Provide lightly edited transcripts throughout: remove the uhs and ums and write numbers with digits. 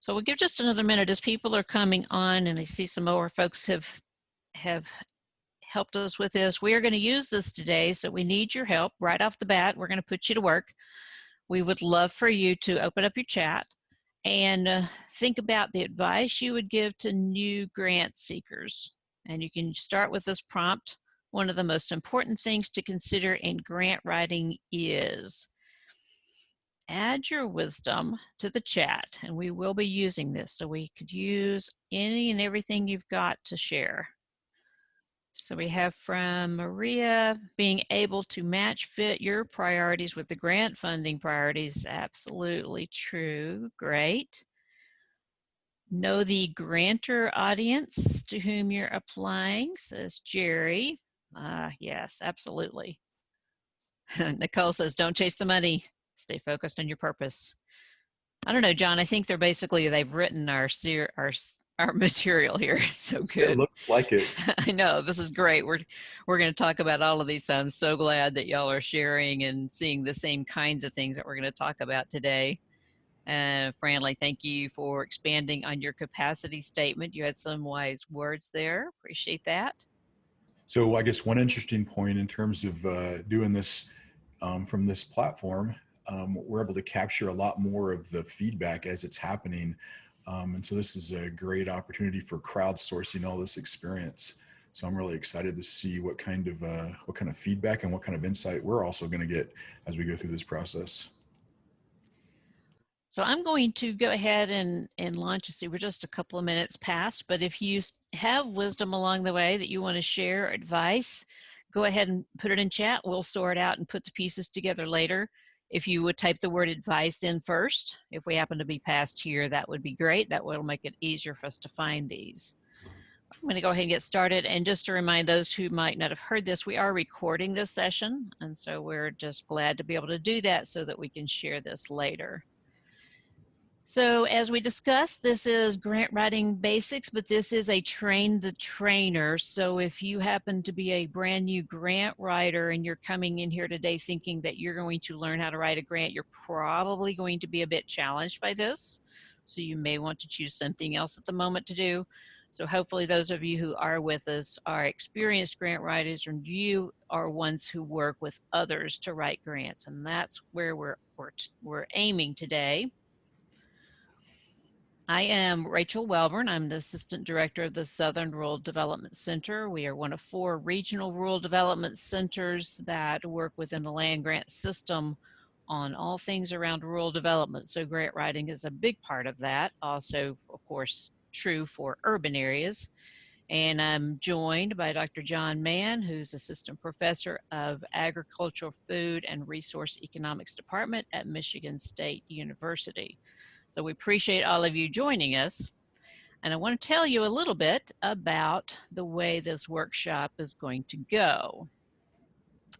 So we'll give just another minute as people are coming on, and I see some more folks have helped us with this. We are going to use this today, so we need your help right off the bat. We're going to put you to work. We would love for you to open up your chat and think about the advice you would give to new grant seekers. And you can start with this prompt. One of the most important things to consider in grant writing is add your wisdom to the chat, and we will be using this, so we could use any and everything you've got to share. So we have from Maria, being able to match fit your priorities with the grant funding priorities. Absolutely true. Great. Know the grantor audience to whom you're applying, says Jerry. Yes, absolutely. Nicole says, don't chase the money. Stay focused on your purpose. I don't know, John. I think they've written our material here. So good. It looks like it. I know, this is great. We're going to talk about all of these. So I'm so glad that y'all are sharing and seeing the same kinds of things that we're going to talk about today. Franley, thank you for expanding on your capacity statement. You had some wise words there. Appreciate that. So I guess one interesting point in terms of doing this from this platform, we're able to capture a lot more of the feedback as it's happening. And so this is a great opportunity for crowdsourcing all this experience. So I'm really excited to see what kind of feedback and what kind of insight we're also going to get as we go through this process. So I'm going to go ahead and launch. See, we're just a couple of minutes past, but if you have wisdom along the way that you want to share, advice, go ahead and put it in chat. We'll sort out and put the pieces together later. If you would type the word advice in first, if we happen to be past here, that would be great. That will make it easier for us to find these. I'm going to go ahead and get started. And just to remind those who might not have heard this, we are recording this session. And so we're just glad to be able to do that so that we can share this later. So as we discussed, this is grant writing basics, but this is a train the trainer. So if you happen to be a brand new grant writer and you're coming in here today thinking that you're going to learn how to write a grant, you're probably going to be a bit challenged by this. So you may want to choose something else at the moment to do. So hopefully those of you who are with us are experienced grant writers, and you are ones who work with others to write grants. And that's where we're aiming today. I am Rachel Welborn. I'm the Assistant Director of the Southern Rural Development Center. We are one of 4 regional rural development centers that work within the land grant system on all things around rural development. So grant writing is a big part of that. Also, of course, true for urban areas. And I'm joined by Dr. John Mann, who's Assistant Professor of Agricultural, Food, and Resource Economics Department at Michigan State University. So we appreciate all of you joining us. And I want to tell you a little bit about the way this workshop is going to go.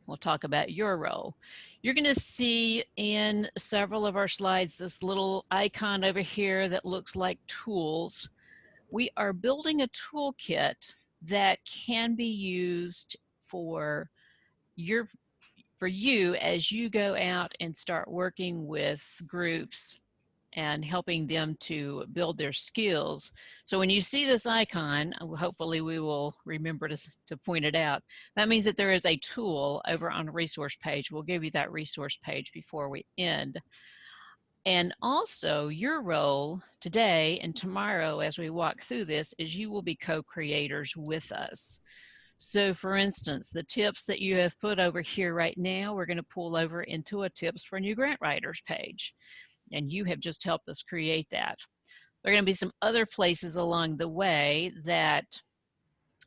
We'll talk about your role. You're going to see in several of our slides this little icon over here that looks like tools. We are building a toolkit that can be used for you as you go out and start working with groups and helping them to build their skills. So when you see this icon, hopefully we will remember to point it out. That means that there is a tool over on the resource page. We'll give you that resource page before we end. And also your role today and tomorrow as we walk through this is you will be co-creators with us. So for instance, the tips that you have put over here right now, we're going to pull over into a tips for new grant writers page. And you have just helped us create that. There are going to be some other places along the way that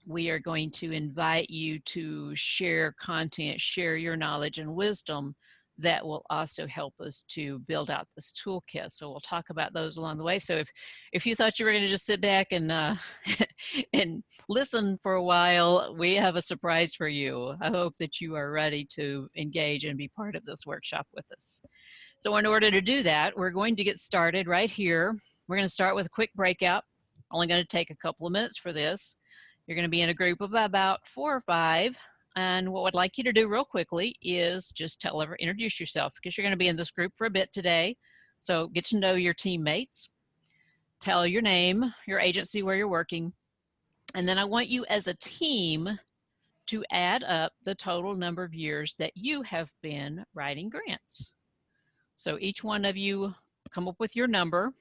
we are going to invite you to share content, share your knowledge and wisdom that will also help us to build out this toolkit. So we'll talk about those along the way. So if you thought you were going to just sit back and and listen for a while, we have a surprise for you. I hope that you are ready to engage and be part of this workshop with us. So in order to do that, we're going to get started right here. We're going to start with a quick breakout. Only going to take a couple of minutes for this. You're going to be in a group of about 4 or 5. And what I'd like you to do real quickly is just introduce yourself, because you're going to be in this group for a bit today. So get to know your teammates. tell your name, your agency where you're working, and then I want you as a team to add up the total number of years that you have been writing grants. So each one of you come up with your number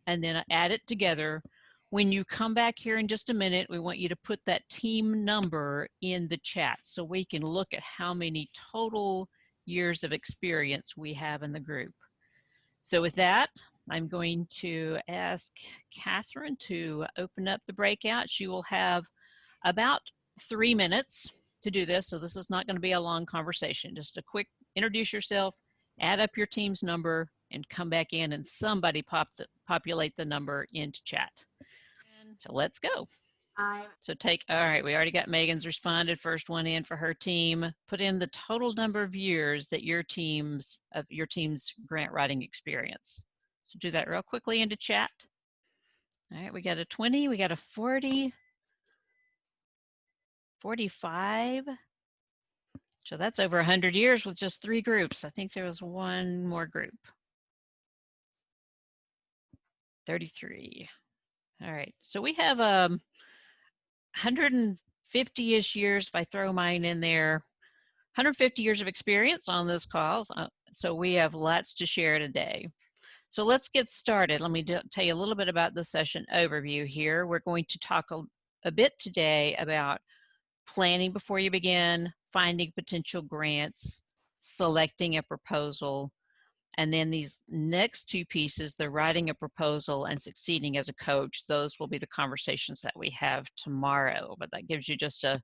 and then add it together. When you come back here in just a minute, we want you to put that team number in the chat so we can look at how many total years of experience we have in the group. So with that, I'm going to ask Catherine to open up the breakout. She will have about 3 minutes to do this, so this is not going to be a long conversation. Just a quick introduce yourself, add up your team's number, and come back in and somebody populate the number into chat. So let's go. So all right, we already got Megan's responded, first one in for her team. Put in the total number of years that your team's grant writing experience. So do that real quickly into chat. All right, we got a 20, we got a 40, 45. So that's over 100 years with just 3 groups. I think there was one more group. 33. All right, so we have 150-ish years, if I throw mine in there, 150 years of experience on this call. So we have lots to share today. So let's get started. Let me tell you a little bit about the session overview here. We're going to talk a bit today about planning before you begin, finding potential grants, selecting a proposal, and then these next 2 pieces, the writing a proposal and succeeding as a coach, those will be the conversations that we have tomorrow. But that gives you just a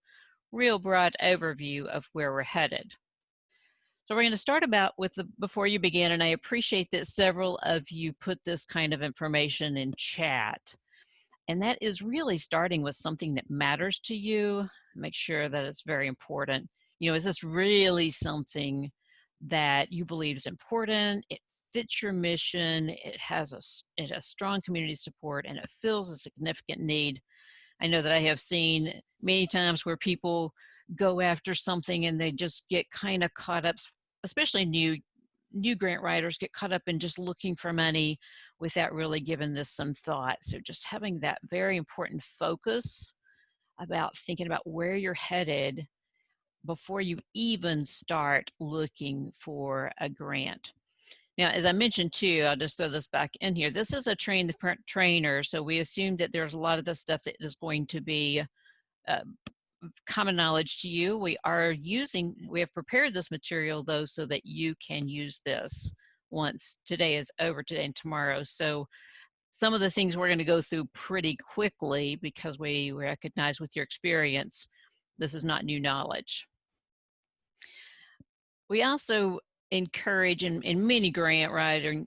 real broad overview of where we're headed. So we're going to start with the before you begin, and I appreciate that several of you put this kind of information in chat. And that is really starting with something that matters to you. Make sure that it's very important. You know, is this really something that you believe is important? It fits your mission. It has strong community support, and it fills a significant need. I know that I have seen many times where people go after something and they just get kind of caught up, especially new grant writers get caught up in just looking for money without really giving this some thought. So just having that very important focus about thinking about where you're headed before you even start looking for a grant. Now, as I mentioned too, I'll just throw this back in here. This is a train the trainer, so we assume that there's a lot of the stuff that is going to be common knowledge to you. We have prepared this material though so that you can use this once today is over, today and tomorrow. So some of the things we're going to go through pretty quickly because we recognize with your experience, this is not new knowledge. We also encourage in many grant writing,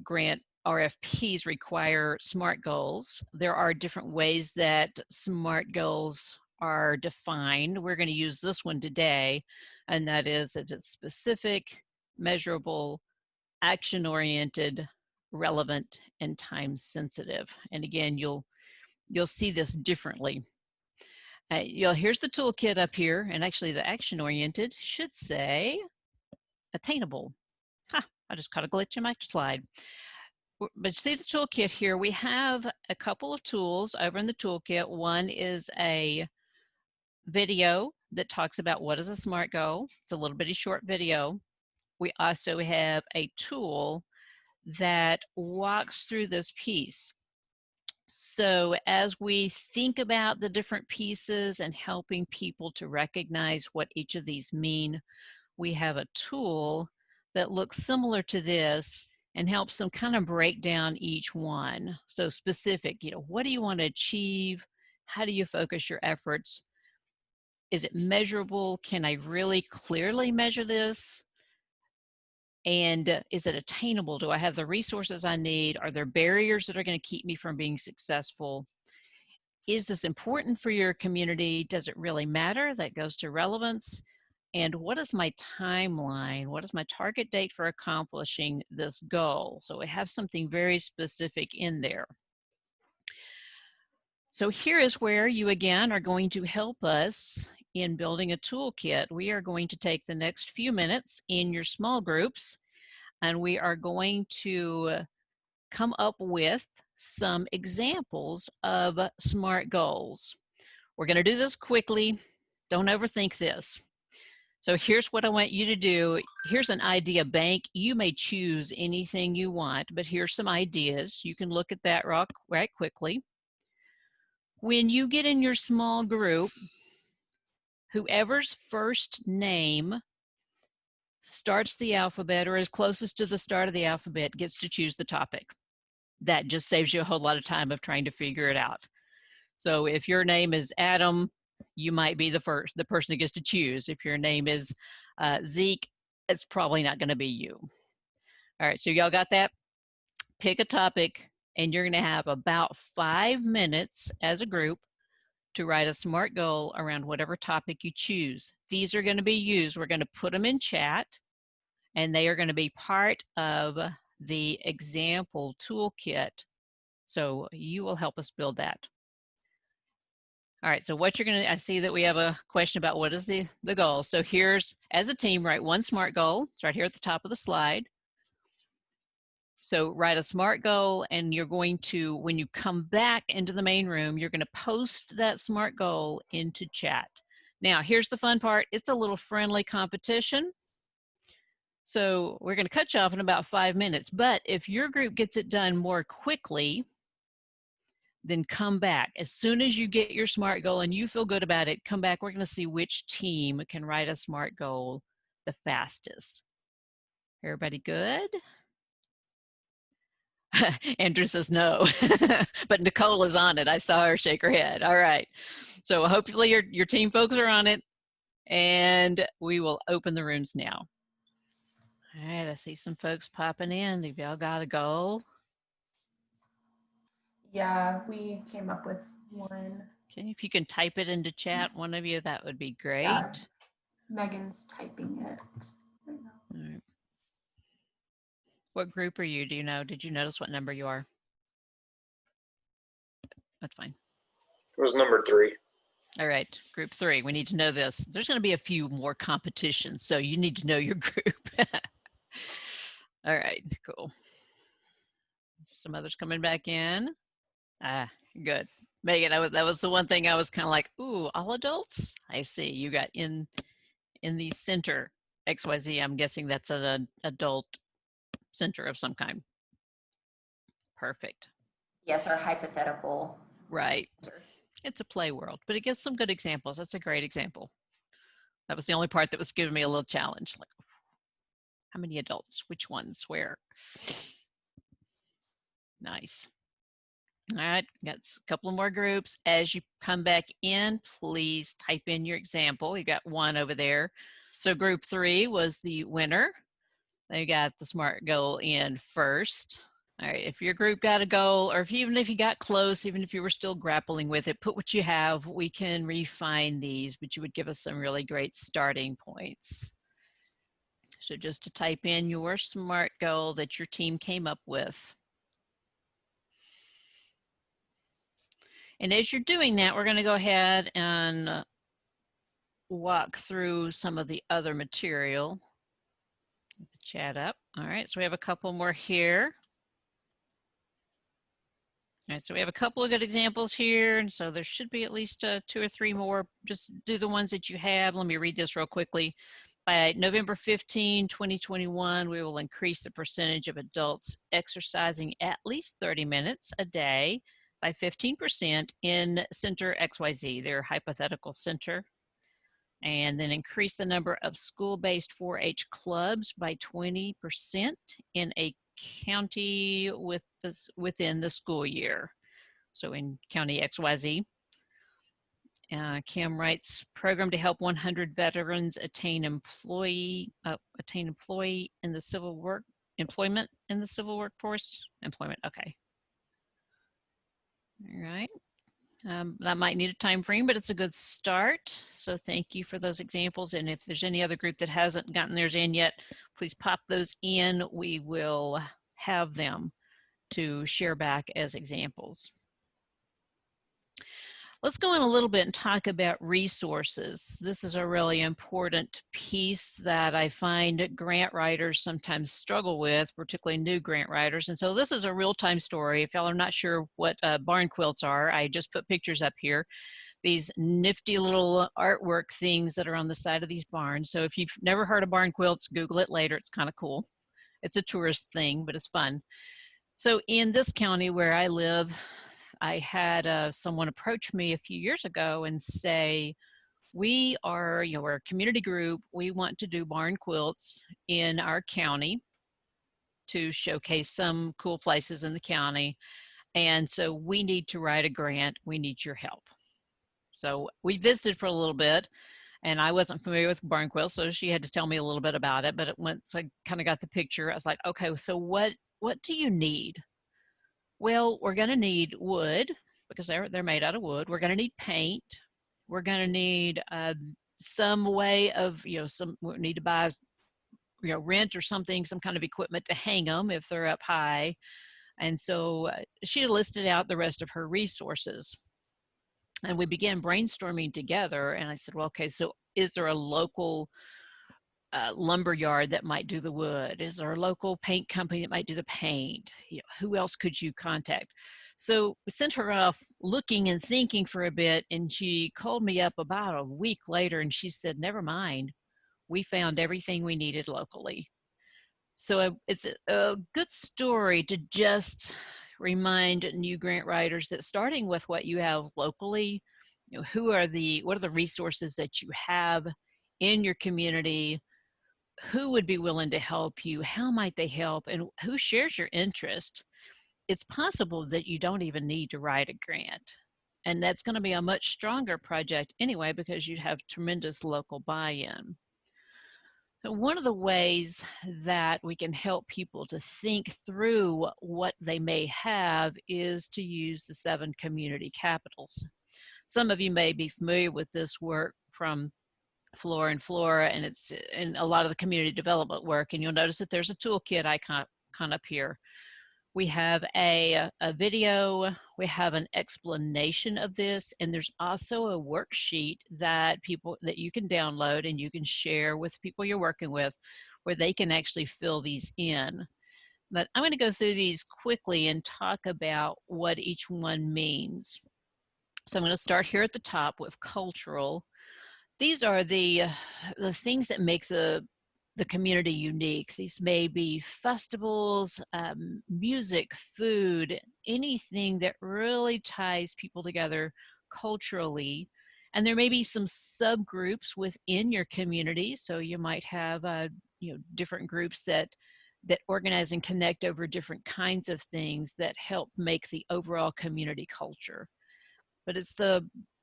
grant RFPs require SMART goals. There are different ways that SMART goals are defined. We're going to use this one today, and that is that it's specific, measurable, action-oriented, relevant, and time-sensitive. And again, you'll see this differently. Here's the toolkit up here, and actually the action-oriented should say attainable. I just caught a glitch in my slide. But see the toolkit here, we have a couple of tools over in the toolkit. One is a video that talks about what is a SMART goal. It's a little bitty short video. We also have a tool that walks through this piece. So as we think about the different pieces and helping people to recognize what each of these mean, we have a tool that looks similar to this and helps them kind of break down each one. So specific, what do you want to achieve? How do you focus your efforts? Is it measurable? Can I really clearly measure this? And is it attainable? Do I have the resources I need? Are there barriers that are going to keep me from being successful? Is this important for your community? Does it really matter? That goes to relevance. And what is my timeline? What is my target date for accomplishing this goal? So we have something very specific in there. So here is where you again are going to help us in building a toolkit. We are going to take the next few minutes in your small groups, and we are going to come up with some examples of SMART goals. We're going to do this quickly. Don't overthink this. So here's what I want you to do. Here's an idea bank. You may choose anything you want, but here's some ideas. You can look at that right quickly. When you get in your small group, whoever's first name starts the alphabet or is closest to the start of the alphabet gets to choose the topic. That just saves you a whole lot of time of trying to figure it out. So if your name is Adam, you might be the person that gets to choose. If your name is Zeke, it's probably not going to be you. All right, so y'all got that? Pick a topic, and you're going to have about 5 minutes as a group to write a SMART goal around whatever topic you choose. These are going to be used. We're going to put them in chat, and they are going to be part of the example toolkit. So you will help us build that. All right, so what you're going to, I see that we have a question about what is the goal. So here's, as a team, write one SMART goal. It's right here at the top of the slide. So write a SMART goal, and you're going to, when you come back into the main room, you're going to post that SMART goal into chat. Now, here's the fun part. It's a little friendly competition. So we're going to cut you off in about 5 minutes, but if your group gets it done more quickly, then come back. As soon as you get your SMART goal and you feel good about it, come back. We're going to see which team can write a SMART goal the fastest. Everybody good? Andrew says no, but Nicole is on it. I saw her shake her head. All right. So hopefully your team folks are on it, and we will open the rooms now. All right, I see some folks popping in. Have y'all got a goal? Yeah, we came up with one. Okay, if you can type it into chat, one of you, that would be great. Yeah, Megan's typing it right now. All right. What group are you? Do you know? Did you notice what number you are? That's fine. It was number 3. All right, group 3. We need to know this. There's going to be a few more competitions, so you need to know your group. All right, cool. Some others coming back in. Ah, good. Megan, that was the one thing I was kind of like, ooh, all adults? I see. You got in the center XYZ. I'm guessing that's an adult center of some kind. Perfect. Yes, our hypothetical. Right. It's a play world, but it gives some good examples. That's a great example. That was the only part that was giving me a little challenge. Like, how many adults? Which ones? Where? Nice. All right, got a couple of more groups. As you come back in, please type in your example. You got one over there. So group 3 was the winner. They got the SMART goal in first. All right, if your group got a goal, or even if you got close, even if you were still grappling with it, put what you have. We can refine these, but you would give us some really great starting points. So just to type in your SMART goal that your team came up with. And as you're doing that, we're going to go ahead and walk through some of the other material. Get the chat up. All right, so we have a couple more here. All right, so we have a couple of good examples here, and so there should be at least 2 or 3 more. Just do the ones that you have. Let me read this real quickly. By November 15, 2021, we will increase the percentage of adults exercising at least 30 minutes a day by 15% in Center XYZ, their hypothetical center, and then increase the number of school-based 4-H clubs by 20% in a county within the school year. So in County XYZ. Kim writes, program to help 100 veterans attain employment in the civil workforce. Employment, okay. All right. That might need a time frame, but it's a good start. So thank you for those examples. And if there's any other group that hasn't gotten theirs in yet, please pop those in. We will have them to share back as examples. Let's go in a little bit and talk about resources. This is a really important piece that I find grant writers sometimes struggle with, particularly new grant writers. And so this is a real-time story. If y'all are not sure what barn quilts are, I just put pictures up here. These nifty little artwork things that are on the side of these barns. So if you've never heard of barn quilts, Google it later. It's kind of cool. It's a tourist thing, but it's fun. So in this county where I live, I had someone approach me a few years ago and say, we are, we're a community group. We want to do barn quilts in our county to showcase some cool places in the county. And so we need to write a grant. We need your help. So we visited for a little bit, and I wasn't familiar with barn quilts, so she had to tell me a little bit about it. But once I kind of got the picture, I was like, okay, so what do you need? Well, we're going to need wood because they're made out of wood. We're going to need paint. We're going to need some way of, we need to buy, rent or something, some kind of equipment to hang them if they're up high. And so she listed out the rest of her resources. And we began brainstorming together. And I said, well, okay, so is there a local lumber yard that might do the wood? Is there a local paint company that might do the paint? Who else could you contact? So we sent her off looking and thinking for a bit, and she called me up about a week later and she said, never mind, we found everything we needed locally. So it's a good story to just remind new grant writers that starting with what you have locally, what are the resources that you have in your community, who would be willing to help you, how might they help, and who shares your interest. It's possible that you don't even need to write a grant. And that's going to be a much stronger project anyway, because you'd have tremendous local buy-in. So one of the ways that we can help people to think through what they may have is to use the 7 community capitals. Some of you may be familiar with this work from Flora and Flora, and it's in a lot of the community development work, and you'll notice that there's a toolkit icon up here. We have a video, we have an explanation of this, and there's also a worksheet that you can download and you can share with people you're working with, where they can actually fill these in. But I'm going to go through these quickly and talk about what each one means. So I'm going to start here at the top with cultural. These are the things that make the community unique. These may be festivals, music, food, anything that really ties people together culturally. And there may be some subgroups within your community. So you might have different groups that organize and connect over different kinds of things that help make the overall community culture. But it's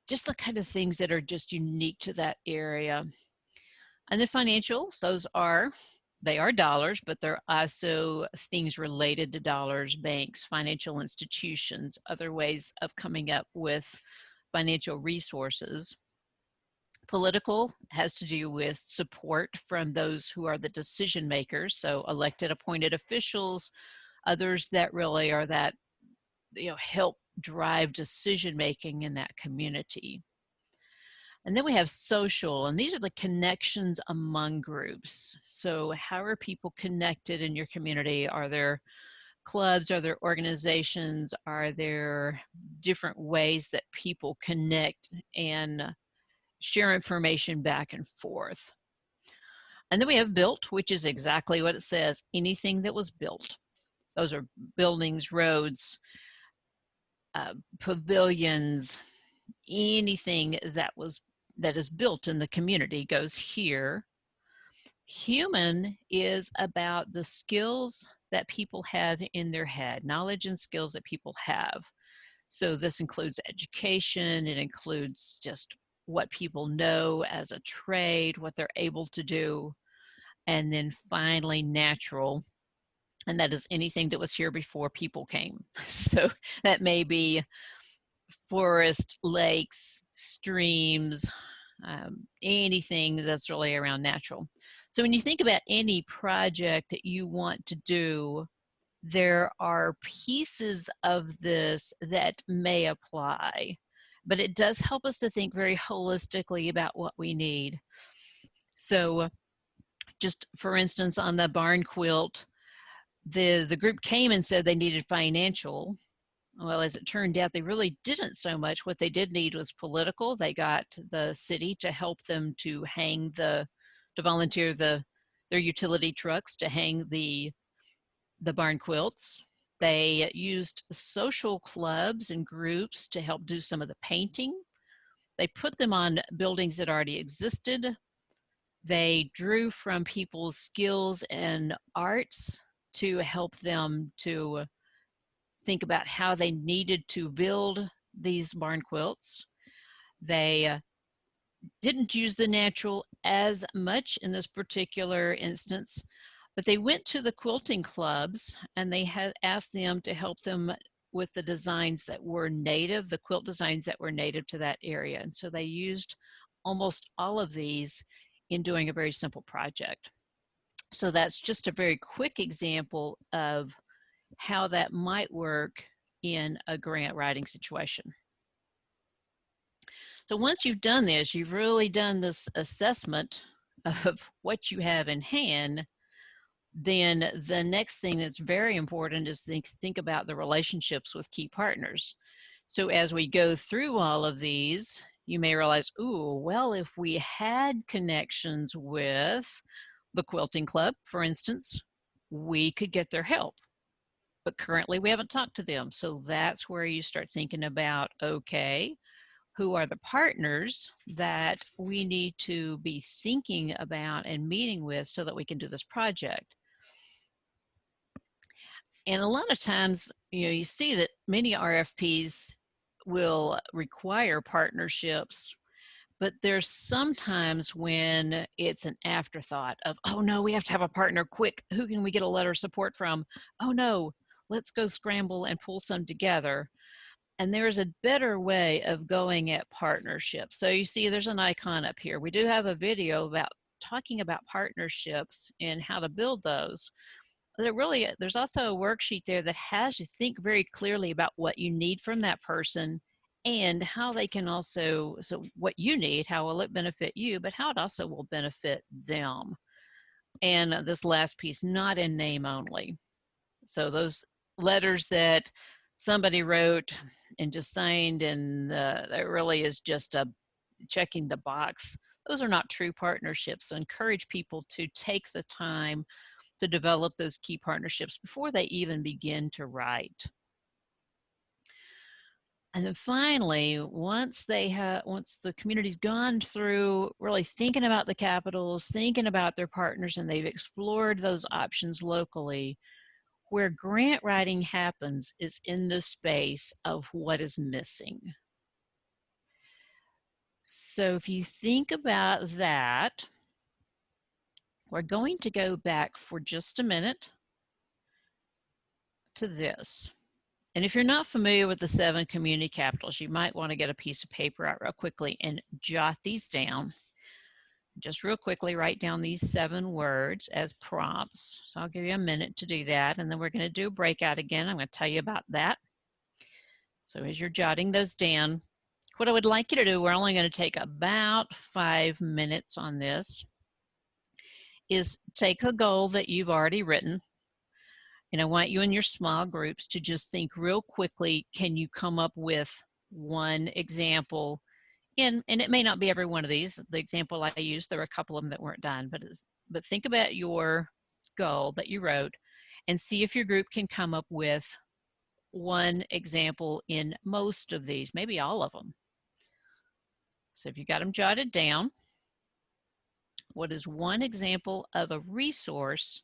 just the kind of things that are just unique to that area. And then financial, they are dollars, but they're also things related to dollars, banks, financial institutions, other ways of coming up with financial resources. Political has to do with support from those who are the decision makers, so elected, appointed officials, others that really are that, help drive decision making in that community. And then we have social, and these are the connections among groups. So how are people connected in your community? Are there clubs? Are there organizations? Are there different ways that people connect and share information back and forth? And then we have built, which is exactly what it says, anything that was built. Those are buildings, roads, pavilions, anything that is built in the community goes here. Human is about the skills that people have in their head, knowledge and skills that people have. So this includes education, it includes just what people know as a trade, what they're able to do, and then finally natural, and that is anything that was here before people came. So that may be forest, lakes, streams, anything that's really around natural. So when you think about any project that you want to do, there are pieces of this that may apply. but it does help us to think very holistically about what we need. So just for instance, on the barn quilt, the group came and said they needed financial. Well, as it turned out, they really didn't so much. What they did need was political. They got the city to help them to hang to volunteer their utility trucks to hang the barn quilts. They used social clubs and groups to help do some of the painting. They put them on buildings that already existed. They drew from people's skills and arts to help them to think about how they needed to build these barn quilts. They didn't use the natural as much in this particular instance, but they went to the quilting clubs and they had asked them to help them with the designs that were native, the quilt designs that were native to that area. And so they used almost all of these in doing a very simple project. So that's just a very quick example of how that might work in a grant writing situation. So once you've done this, you've really done this assessment of what you have in hand, then the next thing that's very important is think about the relationships with key partners. So as we go through all of these, you may realize, ooh, well, if we had connections with the quilting club, for instance, we could get their help. But currently we haven't talked to them. So that's where you start thinking about, okay, who are the partners that we need to be thinking about and meeting with so that we can do this project? And a lot of times, you see that many RFPs will require partnerships, but there's sometimes when it's an afterthought of, oh no, we have to have a partner quick. Who can we get a letter of support from? Oh no, let's go scramble and pull some together. And there's a better way of going at partnerships. So you see there's an icon up here. We do have a video about talking about partnerships and how to build those. There's also a worksheet there that has you think very clearly about what you need from that person and how they can also, so what you need, how will it benefit you, but how it also will benefit them. And this last piece, not in name only. So those letters that somebody wrote and just signed and that really is just a checking the box. Those are not true partnerships. So encourage people to take the time to develop those key partnerships before they even begin to write. And then finally, once the community's gone through really thinking about the capitals, thinking about their partners, and they've explored those options locally, where grant writing happens is in the space of what is missing. So if you think about that, we're going to go back for just a minute to this. And if you're not familiar with the 7 community capitals, you might want to get a piece of paper out real quickly and jot these down. Just real quickly, write down these 7 words as prompts. So I'll give you a minute to do that. And then we're going to do a breakout again. I'm going to tell you about that. So as you're jotting those down, what I would like you to do, we're only going to take about 5 minutes on this, is take a goal that you've already written. And I want you in your small groups to just think real quickly, can you come up with one example? And it may not be every one of these. The example I used, there were a couple of them that weren't done, but think about your goal that you wrote and see if your group can come up with one example in most of these, maybe all of them. So if you got them jotted down, what is one example of a resource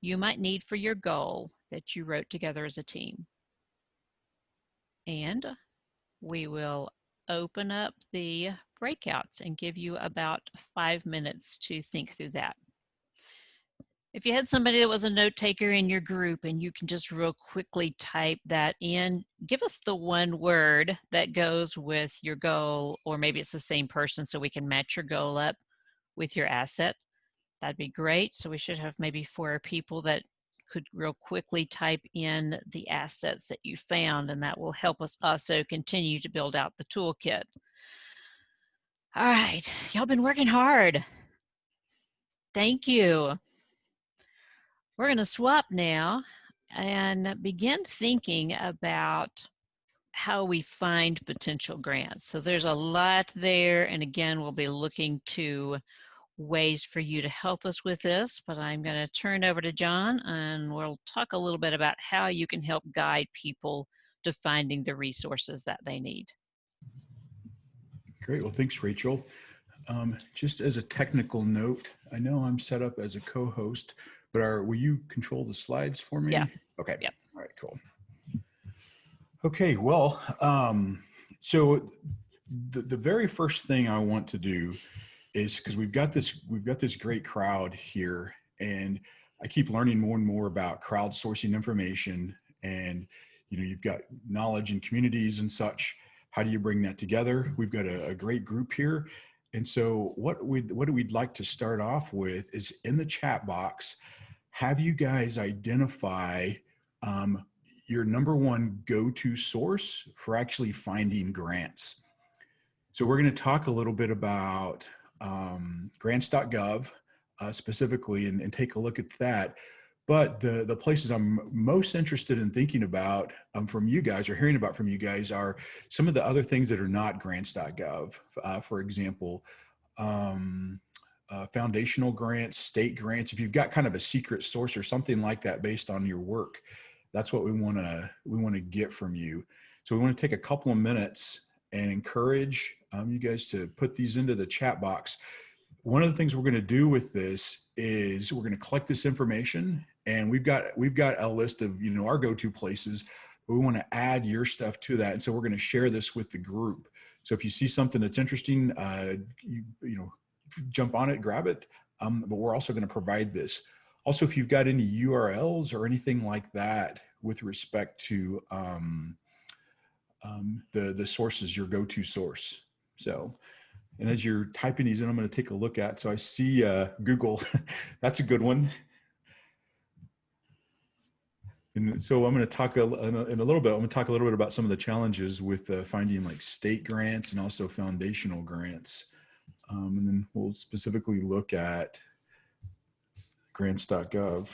you might need for your goal that you wrote together as a team? And we will open up the breakouts and give you about 5 minutes to think through that. If you had somebody that was a note taker in your group and you can just real quickly type that in, give us the one word that goes with your goal, or maybe it's the same person so we can match your goal up with your asset. That'd be great. So we should have maybe 4 people that could real quickly type in the assets that you found, and that will help us also continue to build out the toolkit. All right, y'all been working hard. Thank you. We're going to swap now and begin thinking about how we find potential grants. So there's a lot there, and again, we'll be looking to ways for you to help us with this, but I'm going to turn over to John, and we'll talk a little bit about how you can help guide people to finding the resources that they need. Great. Well, thanks, Rachel. Just as a technical note, I know I'm set up as a co-host, but will you control the slides for me? Yeah. Okay. Yep. All right, cool. Okay, well, so the very first thing I want to do is, because we've got this great crowd here, and I keep learning more and more about crowdsourcing information, and you've got knowledge in communities and such. How do you bring that together? We've got a great group here. And so what we'd like to start off with is, in the chat box, have you guys identify your number one go-to source for actually finding grants. So we're going to talk a little bit about grants.gov specifically, and take a look at that. But the places I'm most interested in thinking about from you guys, or hearing about from you guys, are some of the other things that are not grants.gov. For example, foundational grants, state grants. If you've got kind of a secret source or something like that based on your work, that's what we want to get from you. So we want to take a couple of minutes and encourage you guys to put these into the chat box. One of the things we're going to do with this is we're going to collect this information, and we've got a list of our go-to places, but we want to add your stuff to that. And so we're going to share this with the group. So if you see something that's interesting, jump on it, grab it. But we're also going to provide this. Also, if you've got any URLs or anything like that with respect to the sources, your go-to source. So, and as you're typing these in, I'm going to take a look at. So I see Google. That's a good one. And so I'm going to talk in a little bit. I'm going to talk a little bit about some of the challenges with finding like state grants and also foundational grants. And then we'll specifically look at grants.gov.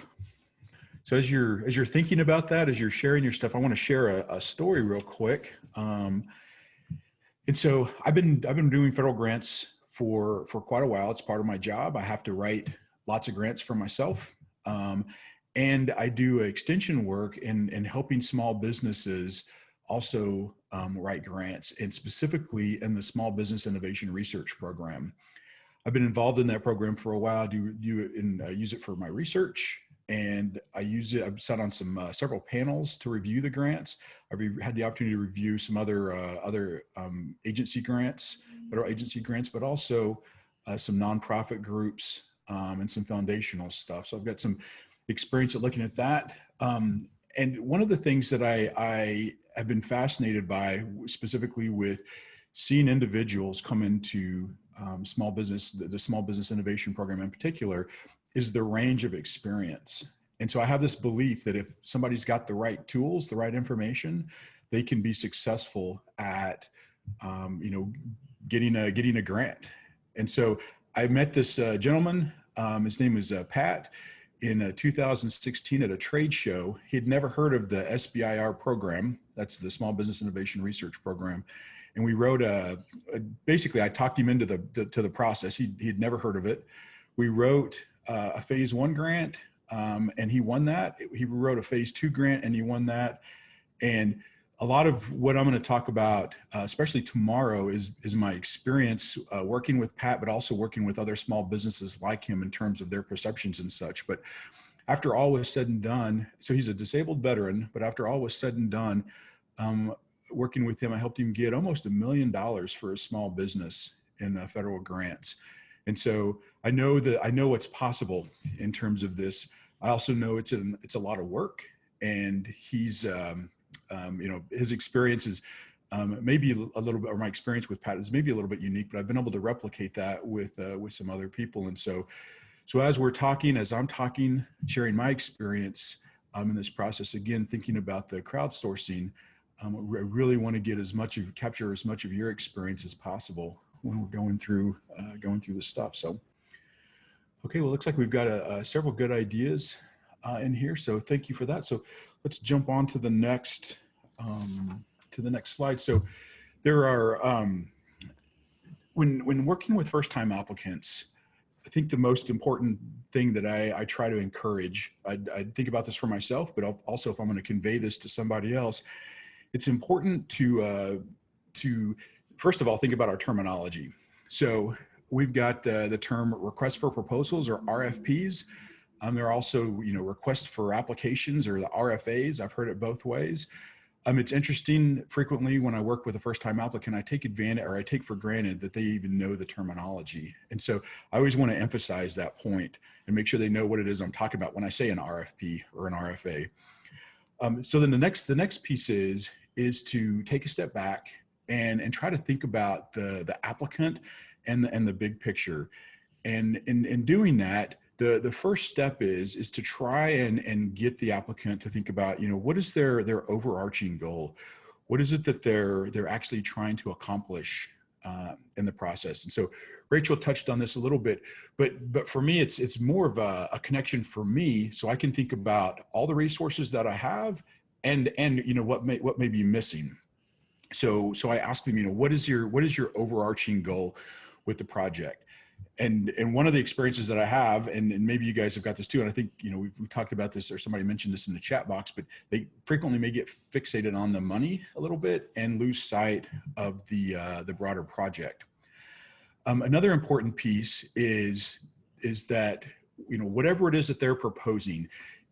So as you're thinking about that, as you're sharing your stuff, I want to share a story real quick. And so I've been doing federal grants for quite a while. It's part of my job. I have to write lots of grants for myself. And I do extension work in helping small businesses also write grants, and specifically in the Small Business Innovation Research Program. I've been involved in that program for a while. I use it for my research, and I use it. I've sat on several panels to review the grants. I've had the opportunity to review some other agency grants, federal agency grants, but also some nonprofit groups and some foundational stuff. So I've got some experience at looking at that. And one of the things that I have been fascinated by, specifically with seeing individuals come into small business, the Small Business Innovation Program in particular, is the range of experience. And so I have this belief that if somebody's got the right tools, the right information, they can be successful at, getting a grant. And so I met this gentleman. His name was Pat. In 2016 at a trade show. He'd never heard of the SBIR program. That's the Small Business Innovation Research Program. And we wrote basically I talked him into the process. He'd never heard of it. We wrote a phase 1 grant and he won that. He wrote a phase 2 grant and he won that. And a lot of what I'm going to talk about, especially tomorrow, is my experience working with Pat, but also working with other small businesses like him in terms of their perceptions and such. But after all was said and done, so he's a disabled veteran, but after all was said and done, working with him, I helped him get almost $1 million for a small business in federal grants. And so I know what's possible in terms of this. I also know it's a lot of work, and he's his experience is maybe a little bit, or my experience with Pat is maybe a little bit unique, but I've been able to replicate that with some other people. And so as I'm talking, sharing my experience, in this process. Again, thinking about the crowdsourcing, I really want to get capture as much of your experience as possible when we're going through this stuff. So, okay, well, it looks like we've got several good ideas in here. So thank you for that. So let's jump on to the next slide. So there are, when working with first-time applicants, I think the most important thing that I try to encourage, I think about this for myself, but also if I'm going to convey this to somebody else, it's important to first of all, think about our terminology. So we've got the term request for proposals, or RFPs. There are also, requests for applications, or the RFAs. I've heard it both ways. It's interesting, frequently when I work with a first-time applicant, I take for granted that they even know the terminology. And so I always want to emphasize that point and make sure they know what it is I'm talking about when I say an RFP or an RFA. So then the next piece is to take a step back and try to think about the applicant and the big picture. And in doing that, the first step is to try and get the applicant to think about, what is their overarching goal? What is it that they're actually trying to accomplish in the process? And so Rachel touched on this a little bit, but for me, it's more of a connection for me, so I can think about all the resources that I have and what may be missing. So I asked them, what is your overarching goal with the project? And one of the experiences that I have, and maybe you guys have got this too, and I think, we've talked about this, or somebody mentioned this in the chat box, but they frequently may get fixated on the money a little bit and lose sight of the broader project. Another important piece is that, whatever it is that they're proposing,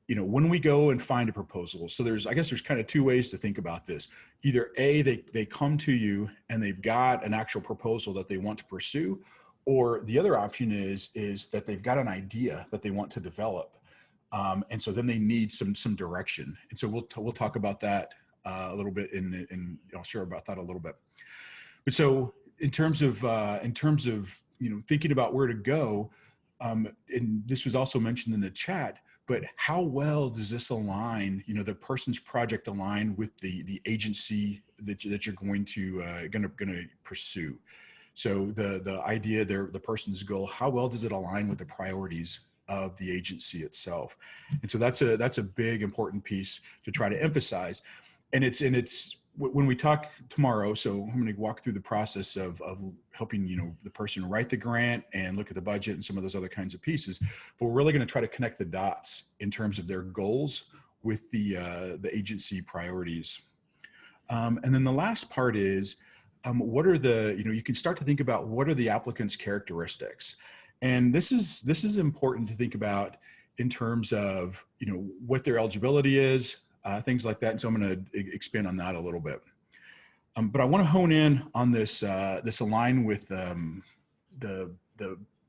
when we go and find a proposal, so I guess there's kind of two ways to think about this. Either A, they come to you and they've got an actual proposal that they want to pursue, or the other option is that they've got an idea that they want to develop. And so then they need some direction. And so we'll talk about that a little bit, and I'll share about that a little bit. But so in terms of thinking about where to go, and this was also mentioned in the chat, but how well does this align, the person's project align with the agency that you're going to pursue? So the idea there, the person's goal, how well does it align with the priorities of the agency itself? And so that's a big important piece to try to emphasize. And it's when we talk tomorrow, so I'm going to walk through the process of helping the person write the grant and look at the budget and some of those other kinds of pieces. But we're really going to try to connect the dots in terms of their goals with the agency priorities. And then the last part is, what are you can start to think about what are the applicant's characteristics. And this is important to think about in terms of, what their eligibility is, things like that. And so I'm going to expand on that a little bit. But I want to hone in on this align with the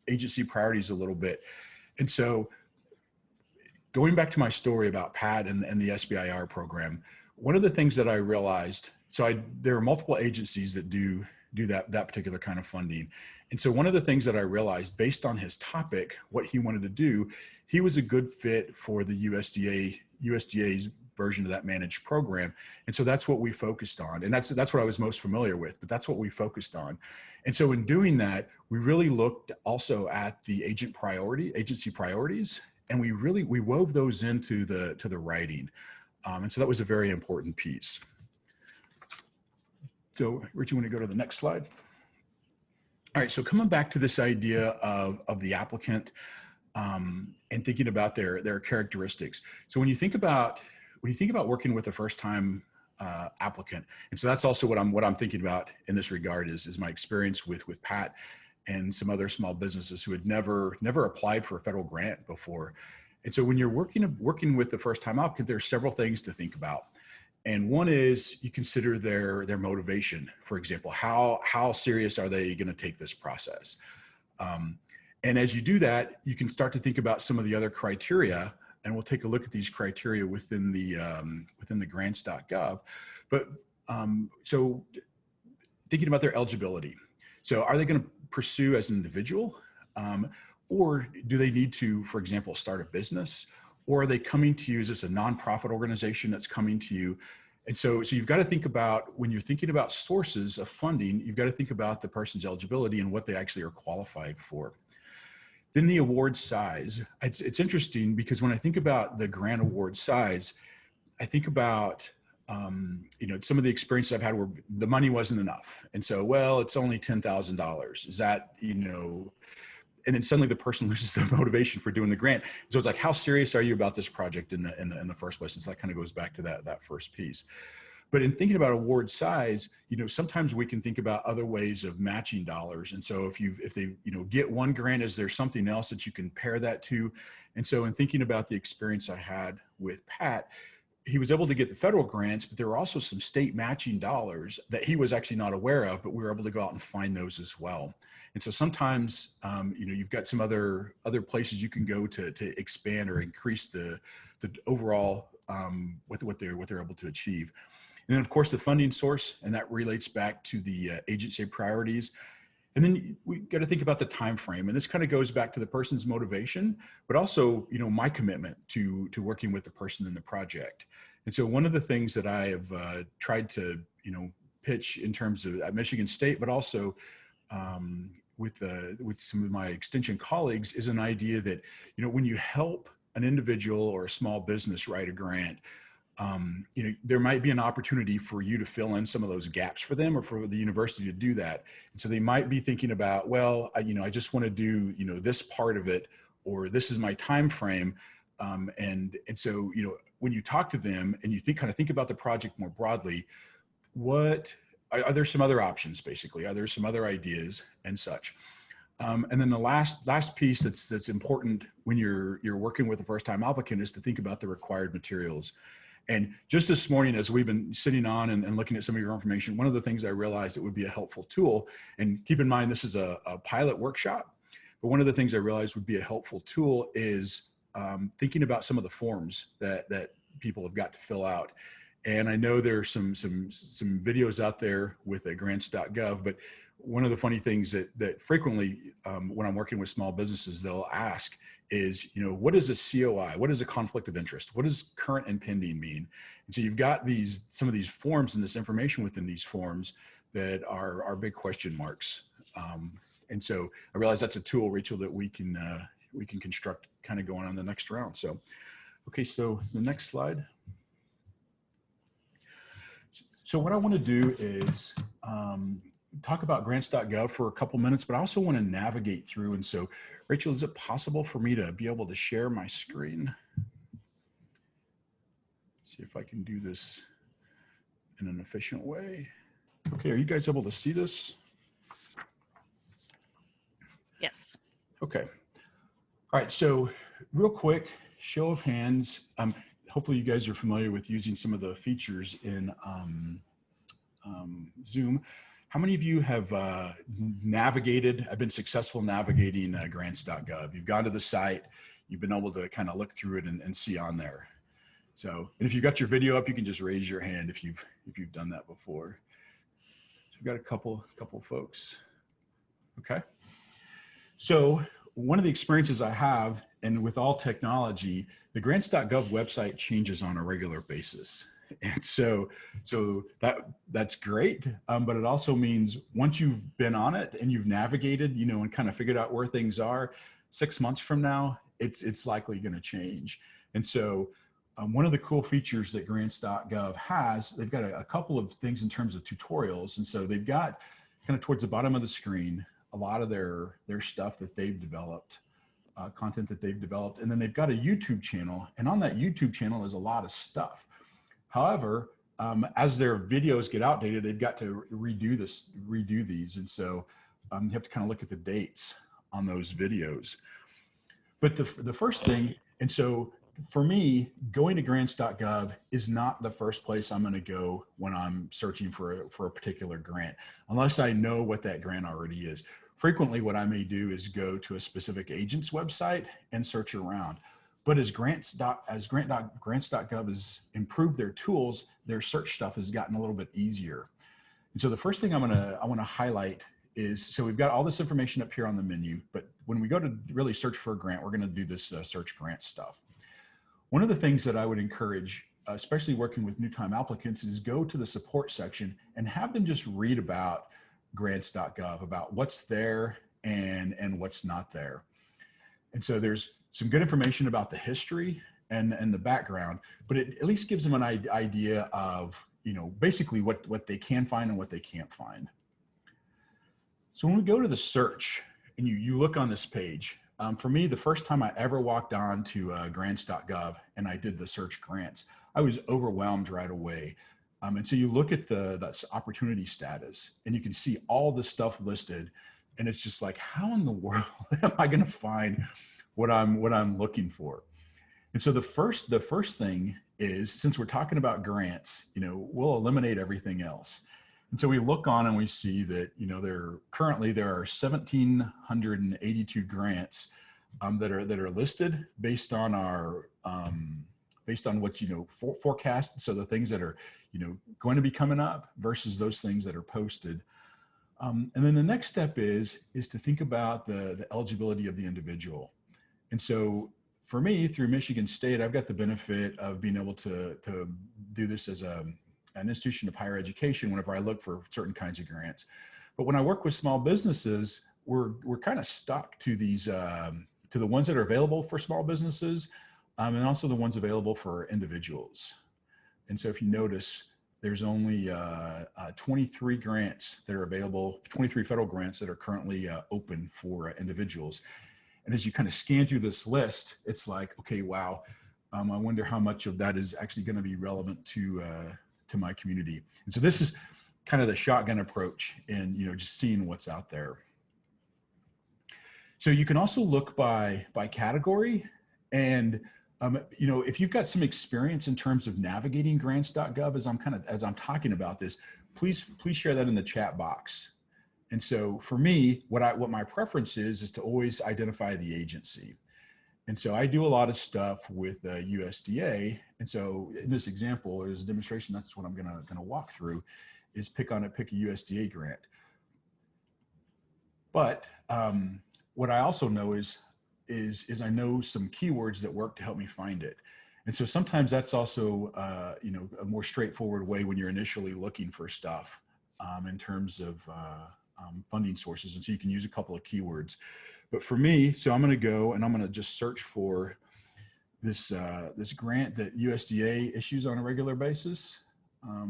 agency priorities a little bit. And so going back to my story about Pat and the SBIR program, one of the things that I realized, there are multiple agencies that do that particular kind of funding. And so one of the things that I realized based on his topic, what he wanted to do, he was a good fit for the USDA's version of that managed program. And so that's what we focused on. And that's what I was most familiar with, but that's what we focused on. And so in doing that, we really looked also at the agency priorities, and we wove those into the writing. And so that was a very important piece. So Rich, you want to go to the next slide? All right, so coming back to this idea of the applicant and thinking about their characteristics. So when you think about working with a first-time applicant, and so that's also what I'm thinking about in this regard is my experience with Pat and some other small businesses who had never applied for a federal grant before. And so when you're working with the first-time applicant, there are several things to think about. And one is you consider their motivation. For example, how serious are they going to take this process? And as you do that, you can start to think about some of the other criteria, and we'll take a look at these criteria within the grants.gov. But so thinking about their eligibility. So are they going to pursue as an individual, or do they need to, for example, start a business? Or are they coming to you? Is this a nonprofit organization that's coming to you? And so you've got to think about, when you're thinking about sources of funding, you've got to think about the person's eligibility and what they actually are qualified for. Then the award size. It's interesting because when I think about the grant award size, I think about, some of the experiences I've had where the money wasn't enough. And so, well, it's only $10,000. Is that, and then suddenly the person loses the motivation for doing the grant. So it's like, how serious are you about this project in the first place? And so that kind of goes back to that first piece. But in thinking about award size, sometimes we can think about other ways of matching dollars. And so if they get one grant, is there something else that you can pair that to? And so in thinking about the experience I had with Pat, he was able to get the federal grants, but there were also some state matching dollars that he was actually not aware of, but we were able to go out and find those as well. And so sometimes, you've got some other places you can go to expand or increase the overall what they're able to achieve. And then of course the funding source, and that relates back to the agency priorities. And then we got to think about the time frame, and this kind of goes back to the person's motivation, but also my commitment to working with the person in the project. And so one of the things that I have tried to pitch in terms of at Michigan State, but also with some of my extension colleagues, is an idea that when you help an individual or a small business write a grant, there might be an opportunity for you to fill in some of those gaps for them, or for the university to do that. And so they might be thinking about, well, I just want to do, this part of it, or this is my time frame. And so, when you talk to them and you kind of think about the project more broadly, what are there some other options, basically? Are there some other ideas and such? And then the last piece that's important when you're working with a first-time applicant is to think about the required materials. And just this morning, as we've been sitting on and looking at some of your information, one of the things I realized that would be a helpful tool, and keep in mind this is a pilot workshop, but one of the things I realized would be a helpful tool is thinking about some of the forms that people have got to fill out. And I know there are some videos out there with grants.gov, but one of the funny things that frequently when I'm working with small businesses, they'll ask is, what is a COI? What is a conflict of interest? What does current and pending mean? And so you've got some of these forms and this information within these forms that are big question marks. And so I realize that's a tool, Rachel, that we can construct kind of going on the next round. So, okay, so the next slide. So what I want to do is talk about grants.gov for a couple minutes, but I also want to navigate through. And so, Rachel, is it possible for me to be able to share my screen? See if I can do this in an efficient way. Okay, are you guys able to see this? Yes. Okay. All right, so real quick, show of hands. Hopefully you guys are familiar with using some of the features in Zoom. How many of you have been successful navigating grants.gov? You've gone to the site, you've been able to kind of look through it and see on there. So, and if you've got your video up, you can just raise your hand if you've done that before. So we've got a couple folks. Okay. So one of the experiences I have, and with all technology, the grants.gov website changes on a regular basis. And so that's great. But it also means once you've been on it and you've navigated, and kind of figured out where things are, 6 months from now, it's likely going to change. And so one of the cool features that grants.gov has, they've got a couple of things in terms of tutorials. And so they've got kind of towards the bottom of the screen, a lot of their stuff that they've developed, content that they've developed. And then they've got a YouTube channel, and on that YouTube channel is a lot of stuff. However, as their videos get outdated, they've got to redo these. And so you have to kind of look at the dates on those videos. But the first thing, and so for me, going to grants.gov is not the first place I'm going to go when I'm searching for a particular grant, unless I know what that grant already is. Frequently, what I may do is go to a specific agent's website and search around. But as grants.gov has improved their tools, their search stuff has gotten a little bit easier. And so the first thing I want to highlight is, so we've got all this information up here on the menu, but when we go to really search for a grant, we're going to do this search grant stuff. One of the things that I would encourage, especially working with new time applicants, is go to the support section and have them just read about grants.gov, about what's there and what's not there. And so there's some good information about the history and the background, but it at least gives them an idea of, basically what they can find and what they can't find. So when we go to the search and you look on this page, for me, the first time I ever walked on to grants.gov and I did the search grants, I was overwhelmed right away. And so you look at the opportunity status and you can see all this stuff listed, and it's just like, how in the world am I going to find what I'm looking for? And so the first thing is, since we're talking about grants, we'll eliminate everything else. And so we look on and we see that, there are 1,782 grants that are listed based on our what's forecast. So the things that are going to be coming up versus those things that are posted. And then the next step is to think about the eligibility of the individual. And so for me, through Michigan State, I've got the benefit of being able to do this as an institution of higher education whenever I look for certain kinds of grants. But when I work with small businesses, we're kind of stuck to these to the ones that are available for small businesses, and also the ones available for individuals. And so if you notice, there's only 23 grants that are available, 23 federal grants that are currently open for individuals. And as you kind of scan through this list, it's like, okay, wow, I wonder how much of that is actually going to be relevant to my community. And so this is kind of the shotgun approach in just seeing what's out there. So you can also look by category, and if you've got some experience in terms of navigating grants.gov as I'm talking about this, please share that in the chat box. And so for me, what my preference is to always identify the agency. And so I do a lot of stuff with USDA. And so in this example, or this demonstration, that's what I'm gonna walk through, is pick a USDA grant. But what I also know is I know some keywords that work to help me find it. And so sometimes that's also a more straightforward way when you're initially looking for stuff in terms of funding sources. And so you can use a couple of keywords. But for me, so I'm going to go and I'm going to just search for this grant that USDA issues on a regular basis.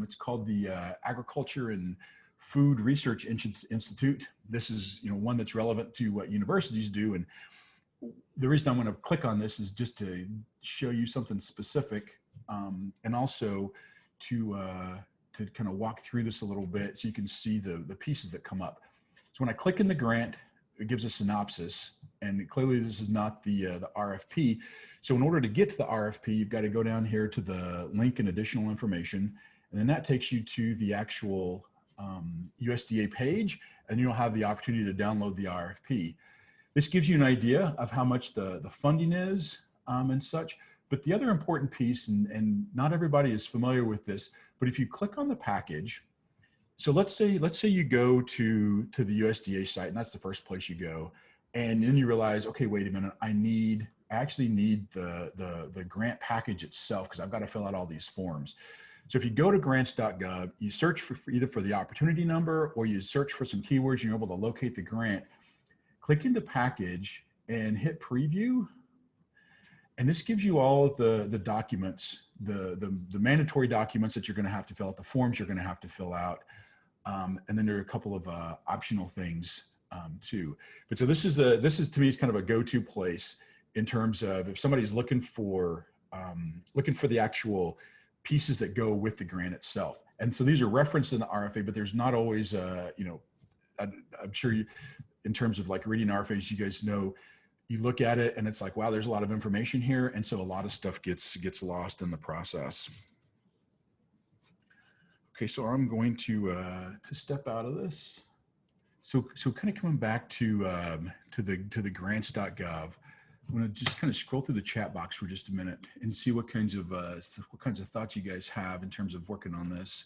It's called the Agriculture and Food Research Institute. This is one that's relevant to what universities do. And the reason I'm going to click on this is just to show you something specific, and also to kind of walk through this a little bit so you can see the pieces that come up. So when I click in the grant, it gives a synopsis, and clearly this is not the RFP. So in order to get to the RFP, you've got to go down here to the link and additional information, and then that takes you to the actual USDA page, and you'll have the opportunity to download the RFP. This gives you an idea of how much the funding is and such. But the other important piece, and not everybody is familiar with this, but if you click on the package, so let's say you go to the USDA site, and that's the first place you go, and then you realize, okay, wait a minute, I actually need the grant package itself because I've got to fill out all these forms. So if you go to grants.gov, you search for either for the opportunity number or you search for some keywords, and you're able to locate the grant. Click into package and hit preview. And this gives you all of the documents, the mandatory documents that you're going to have to fill out, the forms you're going to have to fill out. And then there are a couple of optional things too. But so this is to me is kind of a go-to place in terms of if somebody's looking for the actual pieces that go with the grant itself. And so these are referenced in the RFA, but there's not always, I'm sure you, in terms of like reading RFAs, you guys know, you look at it and it's like, wow, there's a lot of information here. And so a lot of stuff gets lost in the process. Okay, so I'm going to step out of this. So kind of coming back to the grants.gov, I'm going to just kind of scroll through the chat box for just a minute and see what kinds of thoughts you guys have in terms of working on this.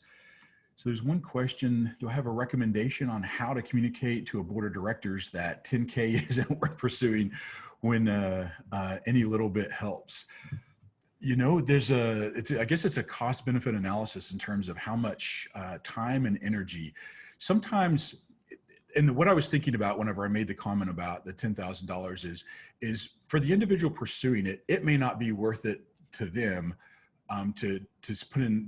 So there's one question: do I have a recommendation on how to communicate to a board of directors that 10K isn't worth pursuing when any little bit helps? You know, I guess it's a cost benefit analysis in terms of how much time and energy. Sometimes, and what I was thinking about whenever I made the comment about the $10,000 is for the individual pursuing it, it may not be worth it to them to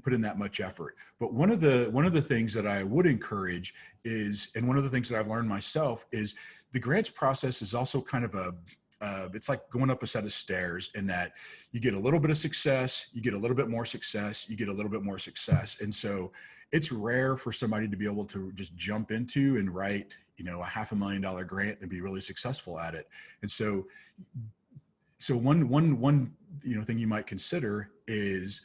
put in that much effort. But one of the things that I would encourage is, and one of the things that I've learned myself is, the grants process is also kind of it's like going up a set of stairs, in that you get a little bit of success, you get a little bit more success, you get a little bit more success. And so it's rare for somebody to be able to just jump into and write, you know, a $500,000 grant and be really successful at it. And so one you know, thing you might consider is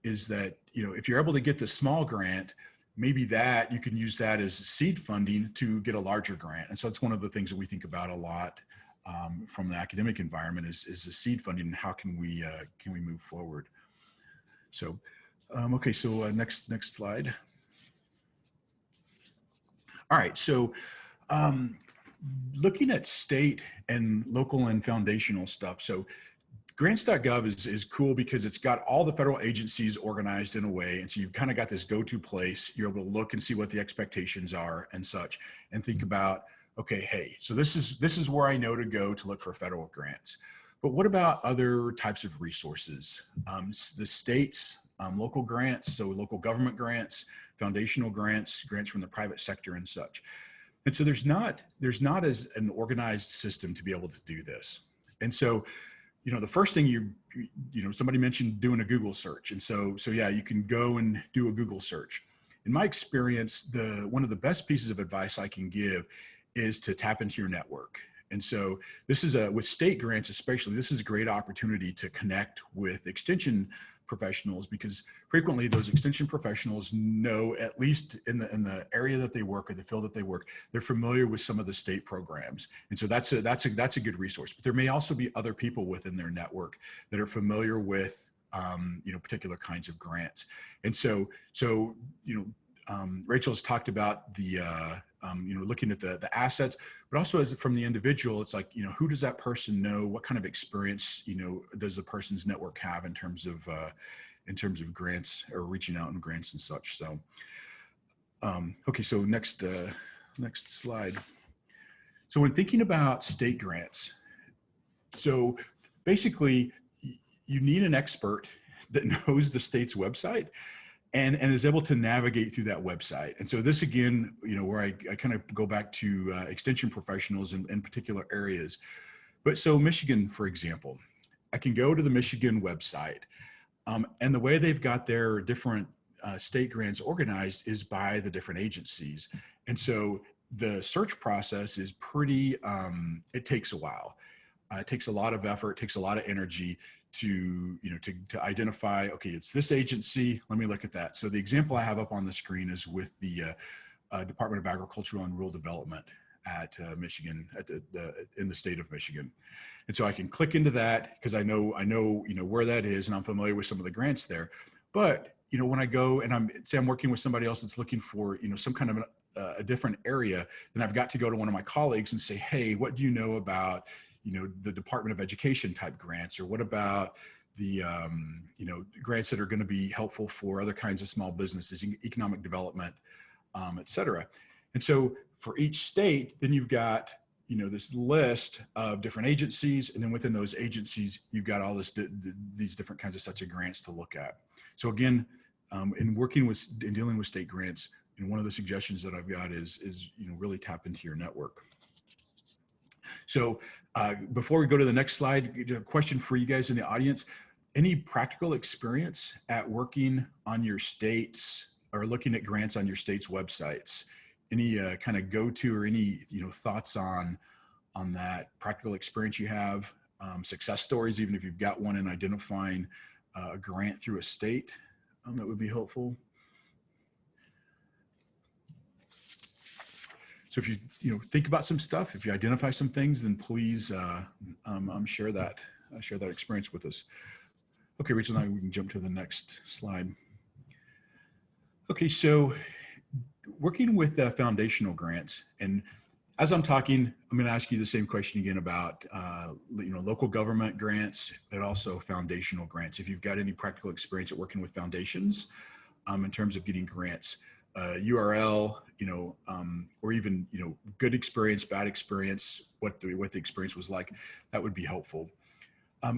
that, you know, if you're able to get the small grant, maybe that you can use that as seed funding to get a larger grant. And so it's one of the things that we think about a lot from the academic environment is the seed funding, and how can we move forward. So, okay, so next slide. All right, so looking at state and local and foundational stuff. So grants.gov is cool because it's got all the federal agencies organized in a way. And so you've kind of got this go-to place. You're able to look and see what the expectations are and such, and think about, okay, hey, so this is where I know to go to look for federal grants. But what about other types of resources? The states, local grants, so local government grants, foundational grants, grants from the private sector and such. And so there's not as an organized system to be able to do this. And so, you know, the first thing you know, somebody mentioned doing a Google search. And so yeah, you can go and do a Google search. In my experience, one of the best pieces of advice I can give is to tap into your network. And so this is with state grants, especially, this is a great opportunity to connect with extension professionals, because frequently those extension professionals know, at least in the area that they work or the field that they work, they're familiar with some of the state programs. And so that's a good resource. But there may also be other people within their network that are familiar with you know, particular kinds of grants. And so you know, Rachel has talked about the you know, looking at the assets, but also as from the individual, it's like, you know, who does that person know? What kind of experience, you know, does the person's network have in terms of grants, or reaching out in grants and such. So, okay, so next slide. So when thinking about state grants, so basically you need an expert that knows the state's website and is able to navigate through that website. And so this, again, you know, where I kind of go back to extension professionals in particular areas. But so Michigan, for example, I can go to the Michigan website, and the way they've got their different state grants organized is by the different agencies. And so the search process is pretty, it takes a while. It takes a lot of effort, it takes a lot of energy to, you know, to identify, okay, it's this agency, let me look at that. So the example I have up on the screen is with the Department of Agricultural and Rural Development at Michigan, in the state of Michigan. And so I can click into that because I know, you know, where that is, and I'm familiar with some of the grants there. But, you know, when I go and I'm working with somebody else that's looking for, you know, some kind of a different area, then I've got to go to one of my colleagues and say, hey, what do you know about, you know, the Department of Education type grants, or what about the, you know, grants that are going to be helpful for other kinds of small businesses, economic development, et cetera. And so for each state, then you've got, you know, this list of different agencies, and then within those agencies, you've got all these different kinds of sets of grants to look at. So again, in dealing with state grants, and one of the suggestions that I've got is, you know, really tap into your network. So before we go to the next slide, a question for you guys in the audience: any practical experience at working on your states or looking at grants on your state's websites? Any kind of go-to, or any, you know, thoughts on that practical experience you have? Success stories, even if you've got one, in identifying a grant through a state, that would be helpful. So if you know, think about some stuff, if you identify some things, then please share that experience with us. Okay, Rachel, now we can jump to the next slide. Okay, so working with foundational grants, and as I'm talking, I'm going to ask you the same question again about, local government grants, but also foundational grants. If you've got any practical experience at working with foundations, in terms of getting grants, URL, or even, good experience, bad experience, what the experience was like, that would be helpful.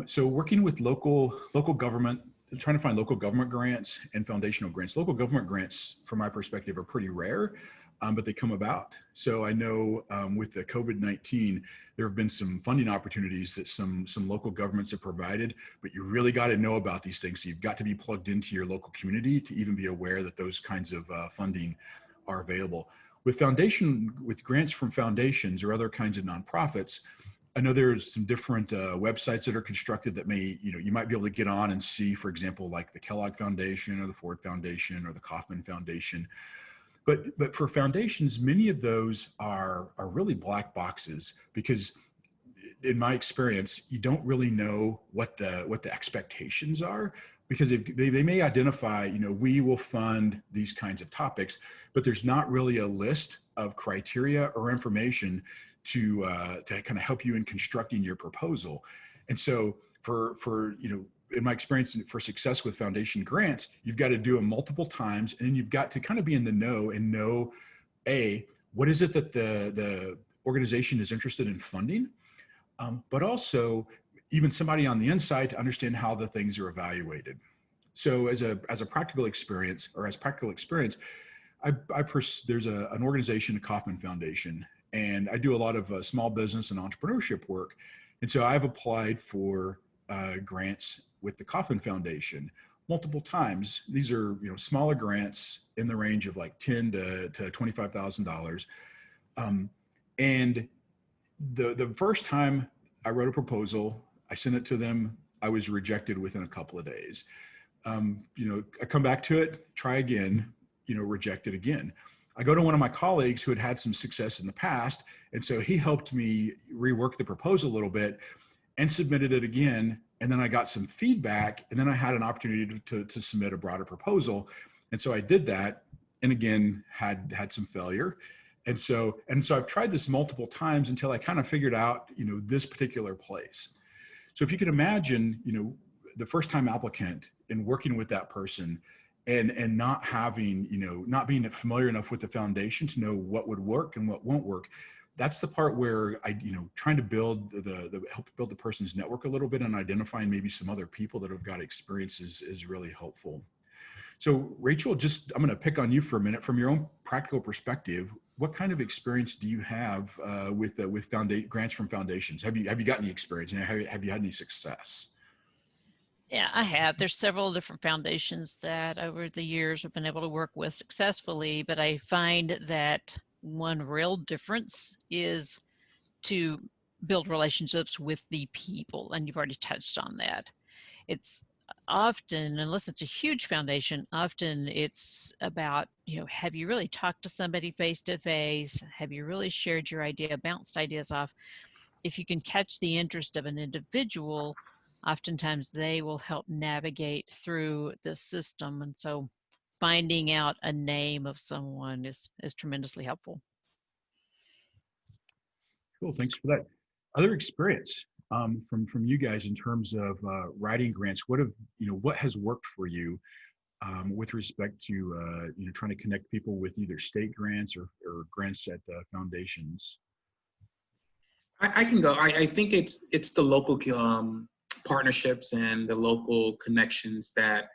So working with local government, trying to find local government grants and foundational grants. Local government grants, from my perspective, are pretty rare, but they come about. So I know with the COVID-19, there have been some funding opportunities that some local governments have provided, but you really got to know about these things. So you've got to be plugged into your local community to even be aware that those kinds of funding are available. With grants from foundations or other kinds of nonprofits, I know there's some different websites that are constructed that may, you might be able to get on and see, for example, like the Kellogg Foundation or the Ford Foundation or the Kauffman Foundation. But for foundations, many of those are really black boxes, because in my experience, you don't really know what the expectations are, because they may identify, we will fund these kinds of topics, but there's not really a list of criteria or information to kind of help you in constructing your proposal. And so for in my experience, for success with foundation grants, you've got to do them multiple times, and then you've got to kind of be in the know and know, what is it that the organization is interested in funding, but also even somebody on the inside to understand how the things are evaluated. So as a practical experience, there's an organization, the Kauffman Foundation, and I do a lot of small business and entrepreneurship work. And so I've applied for grants with the Kauffman Foundation multiple times. These are, smaller grants in the range of like $10,000 to $25,000. And the first time I wrote a proposal, I sent it to them, I was rejected within a couple of days. I come back to it, try again, rejected again. I go to one of my colleagues who had some success in the past, and so he helped me rework the proposal a little bit and submitted it again. And then I got some feedback, and then I had an opportunity to submit a broader proposal. And so I did that, and again, had some failure. And so I've tried this multiple times until I kind of figured out, this particular place. So if you can imagine, the first time applicant and working with that person and not having, not being familiar enough with the foundation to know what would work and what won't work. That's the part where trying to build help build the person's network a little bit and identifying maybe some other people that have got experience is really helpful. So Rachel, I'm going to pick on you for a minute. From your own practical perspective, what kind of experience do you have with grants from foundations? Have you got any experience, and have you had any success? Yeah, I have. There's several different foundations that over the years I've been able to work with successfully, but I find that one real difference is to build relationships with the people, and you've already touched on that. It's often, unless it's a huge foundation, often it's about, have you really talked to somebody face to face? Have you really shared your idea, bounced ideas off? If you can catch the interest of an individual, oftentimes they will help navigate through the system. And so finding out a name of someone is tremendously helpful. Cool, thanks for that. Other experience from you guys in terms of writing grants. What has worked for you with respect to trying to connect people with either state grants or grants at foundations? I can go. I think it's the local partnerships and the local connections that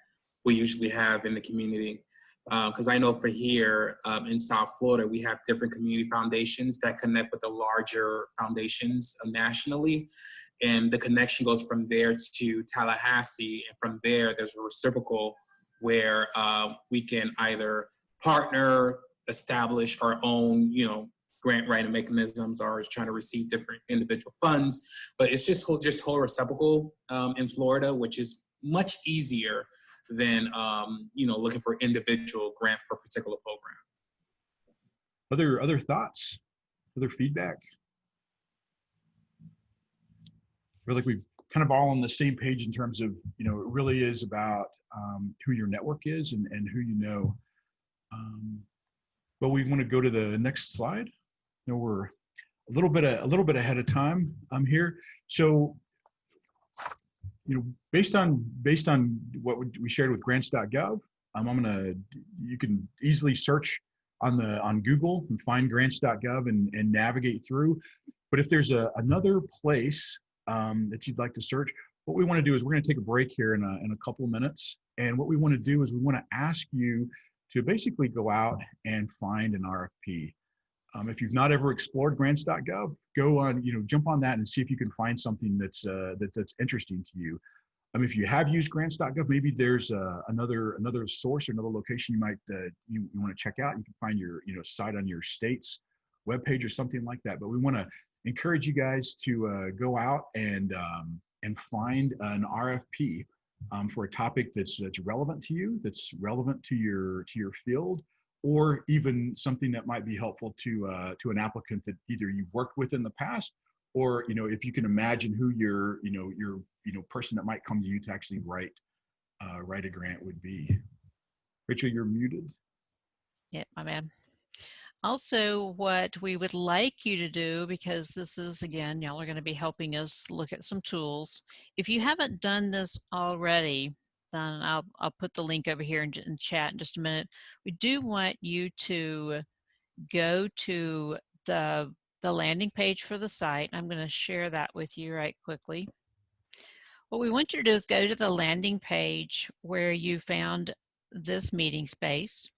we usually have in the community. Because I know for here in South Florida, we have different community foundations that connect with the larger foundations nationally. And the connection goes from there to Tallahassee. And from there, there's a reciprocal where we can either partner, establish our own, grant writing mechanisms, or is trying to receive different individual funds. But it's just whole reciprocal in Florida, which is much easier than looking for individual grant for a particular program. Other thoughts, other feedback? I feel like we've kind of all on the same page in terms of, it really is about who your network is and who you know. But we want to go to the next slide. We're a little bit ahead of time here. So, based on what we shared with grants.gov, you can easily search on Google and find grants.gov and navigate through. But if there's another place that you'd like to search, what we want to do is we're going to take a break here in a couple of minutes. And what we want to do is we want to ask you to basically go out and find an RFP. If you've not ever explored grants.gov, go on, jump on that and see if you can find something that's interesting to you. If you have used grants.gov, maybe there's another source or another location you might you want to check out. You can find your site on your state's webpage or something like that. But we want to encourage you guys to go out and find an RFP for a topic that's relevant to you, that's relevant to your field, or even something that might be helpful to an applicant that either you've worked with in the past, or if you can imagine who your person that might come to you to actually write a grant would be. Rachel, you're muted. Yeah, my bad. Also, what we would like you to do, because this is, again, y'all are going to be helping us look at some tools. If you haven't done this already, then I'll put the link over here in chat in just a minute. We do want you to go to the landing page for the site. I'm going to share that with you right quickly. What we want you to do is go to the landing page where you found this meeting space.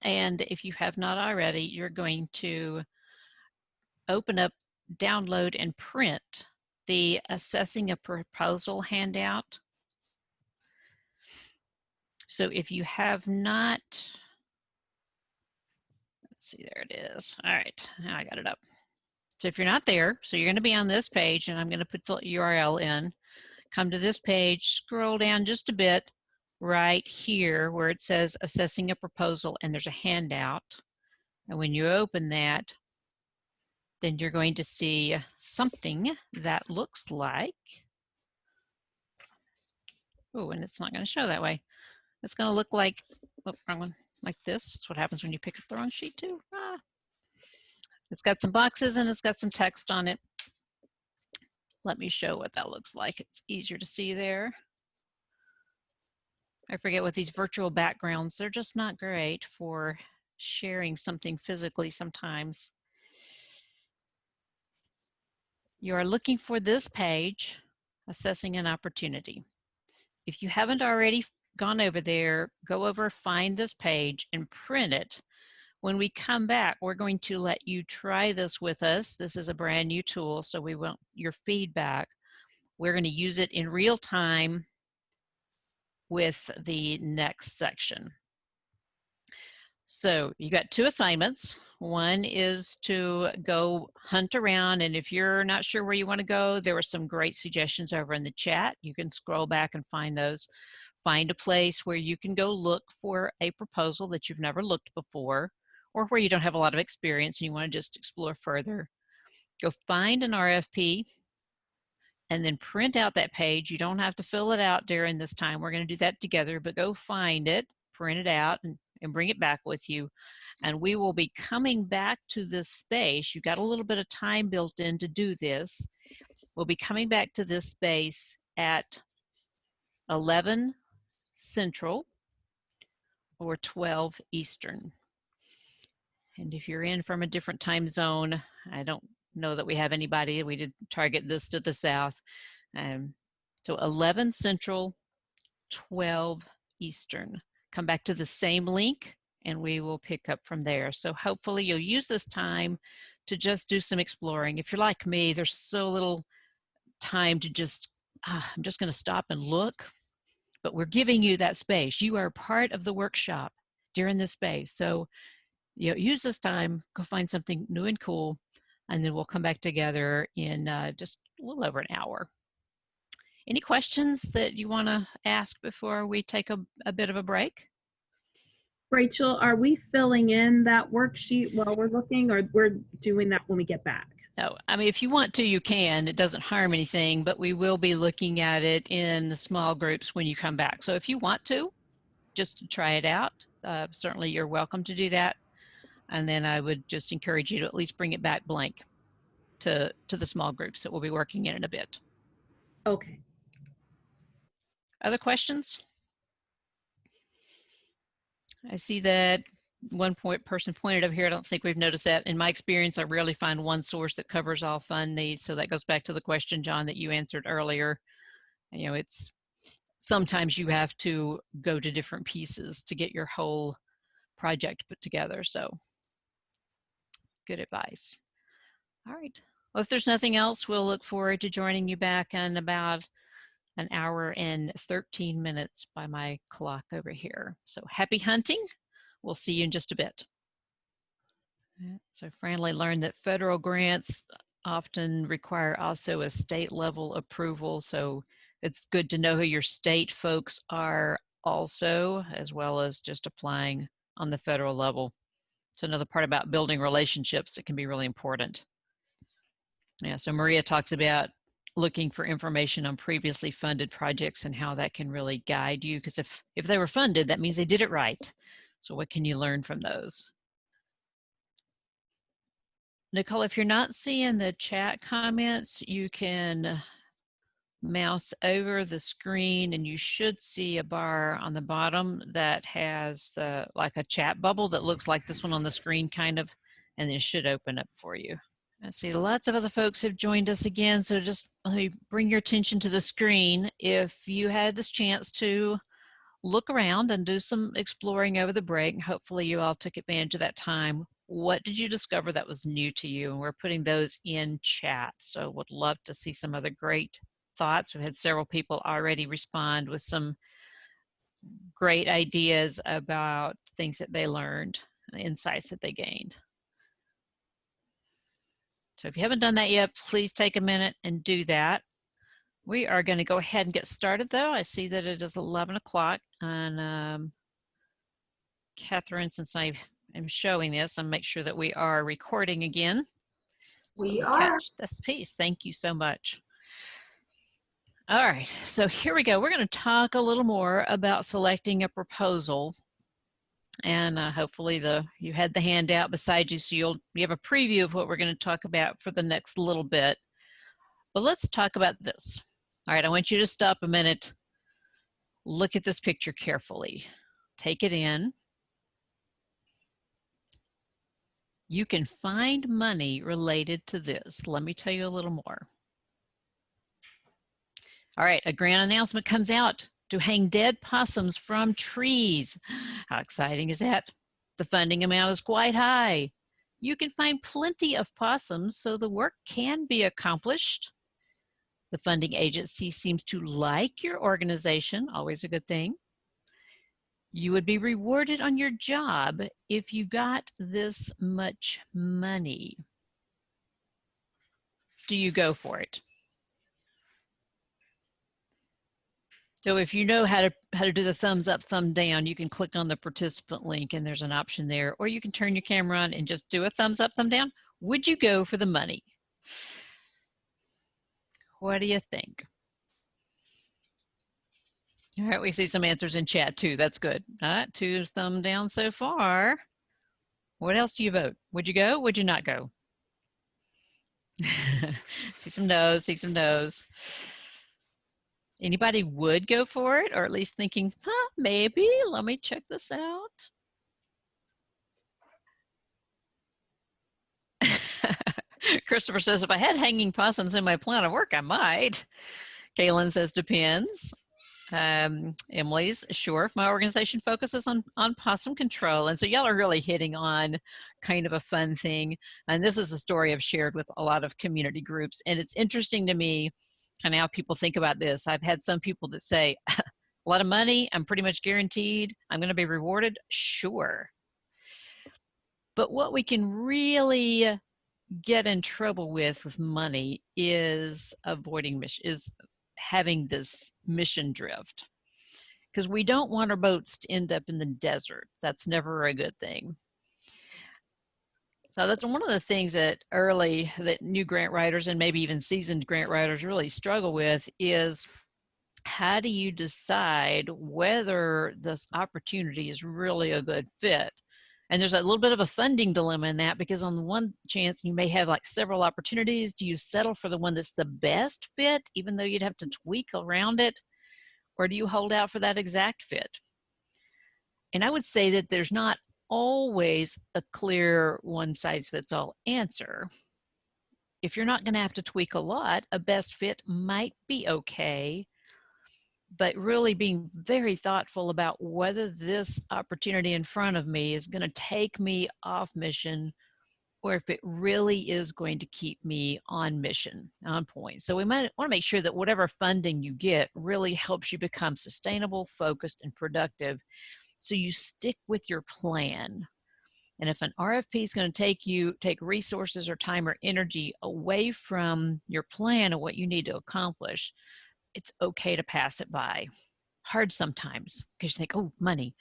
And if you have not already, you're going to open up, download, and print the Assessing a Proposal handout. So if you have not, let's see, there it is. All right, now I got it up. So if you're not there, so you're going to be on this page, and I'm going to put the URL in. Come to this page, scroll down just a bit, right here where it says Assessing a Proposal, and there's a handout. And when you open that, then you're going to see something that looks like, oh, and it's not going to show that way. It's going to look like, oh, wrong one, like this. That's what happens when you pick up the wrong sheet too. Ah. It's got some boxes and it's got some text on it. Let me show what that looks like. It's easier to see there. I forget with these virtual backgrounds, they're just not great for sharing something physically sometimes. You are looking for this page, Assessing an Opportunity. If you haven't already gone over there, go over, find this page and print it. When we come back, we're going to let you try this with us. This is a brand new tool, so we want your feedback. We're going to use it in real time with the next section. So you got two assignments. One is to go hunt around, and if you're not sure where you want to go, there were some great suggestions over in the chat. You can scroll back and find those. Find a place where you can go look for a proposal that you've never looked before, or where you don't have a lot of experience and you want to just explore further. Go find an RFP and then print out that page. You don't have to fill it out during this time. We're going to do that together, but go find it, print it out, and bring it back with you. And we will be coming back to this space. You've got a little bit of time built in to do this. We'll be coming back to this space at 11 Central or 12 Eastern. And if you're in from a different time zone, I don't know that we have anybody. We did target this to the south. So 11 Central, 12 Eastern. Come back to the same link and we will pick up from there. So hopefully you'll use this time to just do some exploring. If you're like me, there's so little time to just, I'm just going to stop and look. But we're giving you that space. You are part of the workshop during this space. So use this time, go find something new and cool, and then we'll come back together in just a little over an hour. Any questions that you want to ask before we take a bit of a break? Rachel, are we filling in that worksheet while we're looking, or we're doing that when we get back? No, I mean, if you want to, you can. It doesn't harm anything, but we will be looking at it in the small groups when you come back. So if you want to, just try it out. Certainly you're welcome to do that. And then I would just encourage you to at least bring it back blank to the small groups that we'll be working in a bit. Okay. Other questions? I see that one person pointed over here. I don't think we've noticed that. In my experience, I rarely find one source that covers all fund needs. So that goes back to the question, John, that you answered earlier. You know, it's sometimes you have to go to different pieces to get your whole project put together. So good advice. All right. Well, if there's nothing else, we'll look forward to joining you back in about an hour and 13 minutes by my clock over here. So happy hunting. We'll see you in just a bit. So Franley learned that federal grants often require also a state level approval. So it's good to know who your state folks are also, as well as just applying on the federal level. It's another part about building relationships that can be really important. Yeah, so Maria talks about looking for information on previously funded projects and how that can really guide you, because if they were funded, that means they did it right. So what can you learn from those? Nicole, if you're not seeing the chat comments, you can mouse over the screen and you should see a bar on the bottom that has like a chat bubble that looks like this one on the screen kind of, and it should open up for you. I see lots of other folks have joined us again, so just let me bring your attention to the screen. If you had this chance to look around and do some exploring over the break, hopefully you all took advantage of that time. What did you discover that was new to you? And we're putting those in chat, so would love to see some other great thoughts. We've had several people already respond with some great ideas about things that they learned, insights that they gained. So if you haven't done that yet, please take a minute and do that. We are going to go ahead and get started though. I see that it is 11 o'clock, and Catherine, since I am showing this, I'll make sure that we are recording again. We are. Catch this piece. Thank you so much. All right, so here we go. We're going to talk a little more about selecting a proposal. And hopefully you had the handout beside you, so you have a preview of what we're going to talk about for the next little bit. But let's talk about this. All right, I want you to stop a minute. Look at this picture carefully. Take it in. You can find money related to this. Let me tell you a little more. All right, a grant announcement comes out to hang dead possums from trees. How exciting is that? The funding amount is quite high. You can find plenty of possums, so the work can be accomplished. The funding agency seems to like your organization, always a good thing. You would be rewarded on your job if you got this much money. Do you go for it? So if you know how to do the thumbs up, thumb down, you can click on the participant link and there's an option there, or you can turn your camera on and just do a thumbs up, thumb down. Would you go for the money? What do you think? All right, we see some answers in chat too. That's good. All right, 2 thumb down so far. What else do you vote? Would you go? Would you not go? See some no's, see some no's. Anybody would go for it, or at least thinking, maybe, let me check this out. Christopher says, if I had hanging possums in my plan of work, I might. Kaylin says, depends. Emily's, sure, if my organization focuses on possum control. And so y'all are really hitting on kind of a fun thing. And this is a story I've shared with a lot of community groups. And it's interesting to me kind of how people think about this. I've had some people that say, a lot of money, I'm pretty much guaranteed, I'm going to be rewarded. Sure. But what we can really get in trouble with money is having this mission drift, because we don't want our boats to end up in the desert. That's never a good thing. So that's one of the things that new grant writers and maybe even seasoned grant writers really struggle with is, how do you decide whether this opportunity is really a good fit? And there's a little bit of a funding dilemma in that, because on the one chance you may have like several opportunities. Do you settle for the one that's the best fit, even though you'd have to tweak around it? Or do you hold out for that exact fit? And I would say that there's not always a clear one-size-fits-all answer. If you're not going to have to tweak a lot, a best fit might be okay, but really being very thoughtful about whether this opportunity in front of me is going to take me off mission, or if it really is going to keep me on mission, on point. So we might want to make sure that whatever funding you get really helps you become sustainable, focused, and productive, so you stick with your plan. And if an RFP is going to take resources or time or energy away from your plan and what you need to accomplish, it's okay to pass it by. Hard sometimes because you think, oh, money.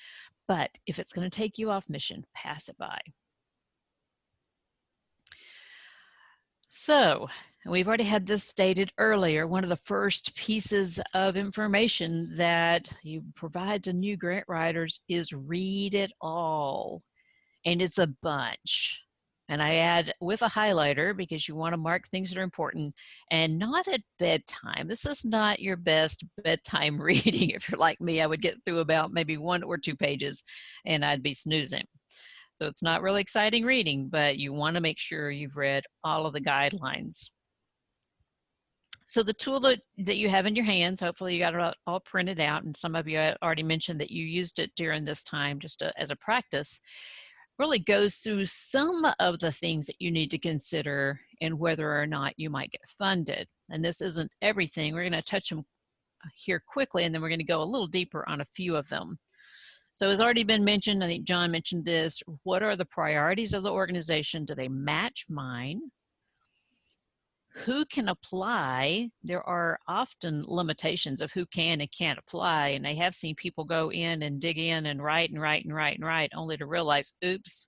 But if it's going to take you off mission, pass it by. So we've already had this stated earlier. One of the first pieces of information that you provide to new grant writers is read it all. And it's a bunch. And I add with a highlighter because you want to mark things that are important, and not at bedtime. This is not your best bedtime reading. If you're like me, I would get through about maybe 1 or 2 pages and I'd be snoozing. So it's not really exciting reading, but you want to make sure you've read all of the guidelines. So the tool that you have in your hands, hopefully you got it all printed out, and some of you already mentioned that you used it during this time just as a practice, really goes through some of the things that you need to consider in whether or not you might get funded. And this isn't everything. We're going to touch them here quickly, and then we're going to go a little deeper on a few of them. So it's already been mentioned, I think John mentioned this, what are the priorities of the organization? Do they match mine? Who can apply? There are often limitations of who can and can't apply, and I have seen people go in and dig in and write and write and write and write, only to realize, oops,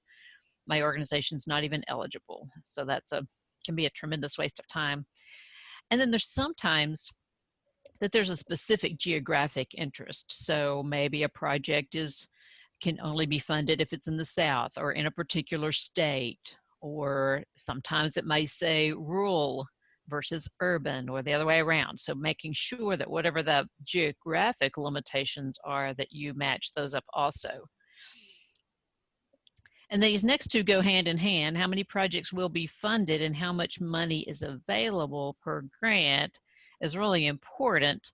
my organization's not even eligible. So can be a tremendous waste of time. And then there's sometimes that there's a specific geographic interest. So maybe a project can only be funded if it's in the South or in a particular state, or sometimes it may say rural versus urban, or the other way around. So making sure that whatever the geographic limitations are, that you match those up also. And these next two go hand in hand. How many projects will be funded and how much money is available per grant is really important.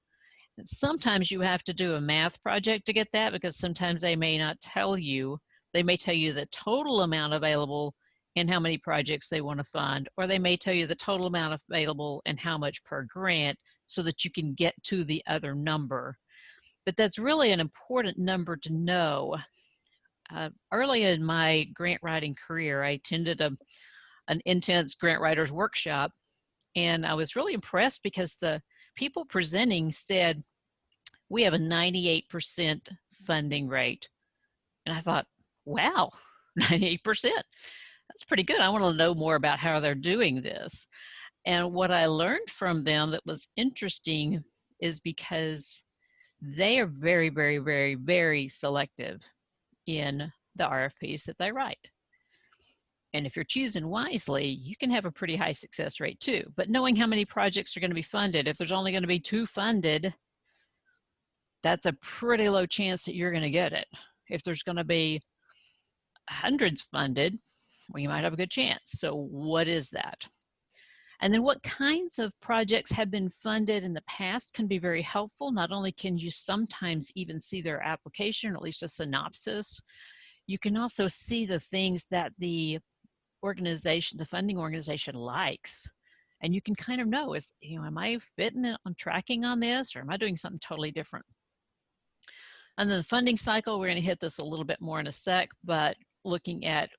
Sometimes you have to do a math project to get that, because sometimes they may not tell you. They may tell you the total amount available and how many projects they want to fund, or they may tell you the total amount available and how much per grant, so that you can get to the other number. But that's really an important number to know. Early in my grant writing career, I attended an intense grant writers workshop, and I was really impressed because the people presenting said, we have a 98% funding rate. And I thought, wow, 98%. That's pretty good. I want to know more about how they're doing this. And what I learned from them that was interesting is because they are very, very, very, very selective in the RFPs that they write. And if you're choosing wisely, you can have a pretty high success rate too. But knowing how many projects are going to be funded, if there's only going to be 2 funded, that's a pretty low chance that you're going to get it. If there's going to be hundreds funded, well, you might have a good chance. So what is that? And then what kinds of projects have been funded in the past can be very helpful. Not only can you sometimes even see their application, or at least a synopsis, you can also see the things that the organization, the funding organization likes. And you can kind of know, am I fitting on tracking on this, or am I doing something totally different? And then the funding cycle, we're going to hit this a little bit more in a sec, but looking at,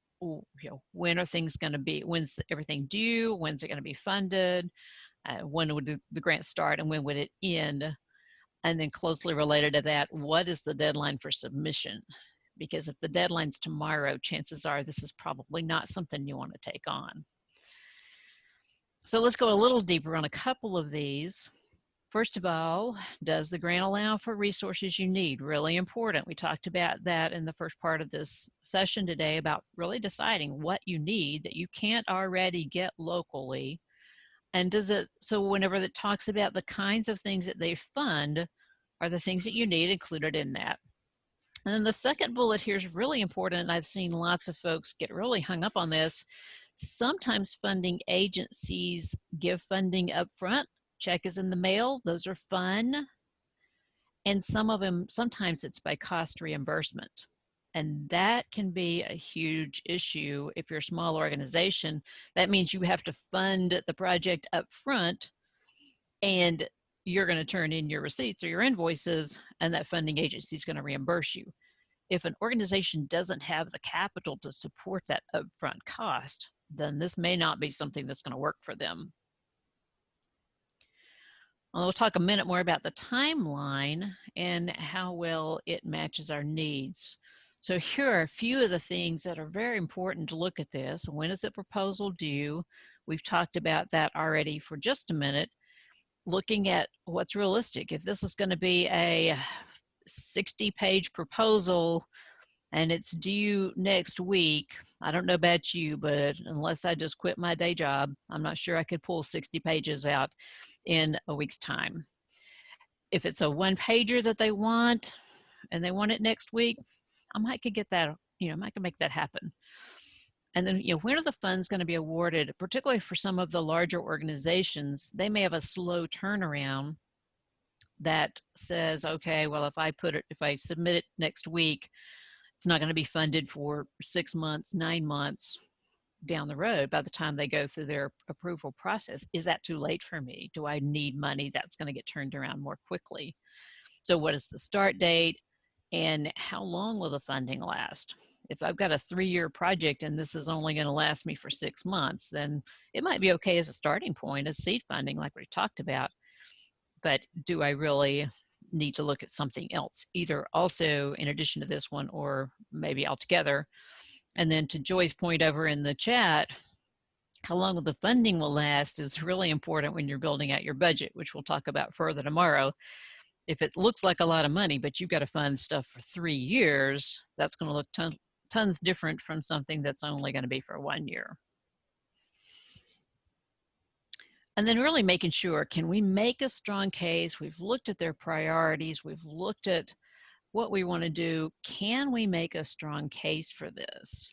when are things going to be, when's everything due, when's it going to be funded, when would the grant start, and when would it end? And then closely related to that, what is the deadline for submission? Because if the deadline's tomorrow, chances are this is probably not something you want to take on. So let's go a little deeper on a couple of these. First of all, does the grant allow for resources you need? Really important. We talked about that in the first part of this session today about really deciding what you need that you can't already get locally. And does it, so whenever it talks about the kinds of things that they fund, are the things that you need included in that? And then the second bullet here is really important, and I've seen lots of folks get really hung up on this. Sometimes funding agencies give funding up front. Check is in the mail. Those are fun. And some of them, sometimes it's by cost reimbursement. And that can be a huge issue if you're a small organization. That means you have to fund the project up front, and you're going to turn in your receipts or your invoices, and that funding agency is going to reimburse you. If an organization doesn't have the capital to support that upfront cost, then this may not be something that's going to work for them. We'll talk a minute more about the timeline and how well it matches our needs. So here are a few of the things that are very important to look at this. When is the proposal due? We've talked about that already for just a minute. Looking at what's realistic. If this is going to be a 60-page proposal and it's due next week, I don't know about you, but unless I just quit my day job, I'm not sure I could pull 60 pages out in a week's time. If it's a one-pager that they want and they want it next week, I might could get that, I might could make that happen. And then, when are the funds going to be awarded, particularly for some of the larger organizations? They may have a slow turnaround that says, okay, well, if I submit it next week, it's not going to be funded for 6 months, 9 months down the road by the time they go through their approval process. Is that too late for me? Do I need money that's going to get turned around more quickly? So what is the start date, and how long will the funding last? If I've got a 3-year project and this is only going to last me for 6 months, then it might be okay as a starting point, as seed funding like we talked about. But do I really need to look at something else, either also in addition to this one or maybe altogether? And then to Joy's point over in the chat, how long the funding will last is really important when you're building out your budget, which we'll talk about further tomorrow. If it looks like a lot of money, but you've got to fund stuff for 3 years, that's going to look tons different from something that's only going to be for 1 year. And then really making sure, can we make a strong case? We've looked at their priorities. We've looked at what we want to do. Can we make a strong case for this?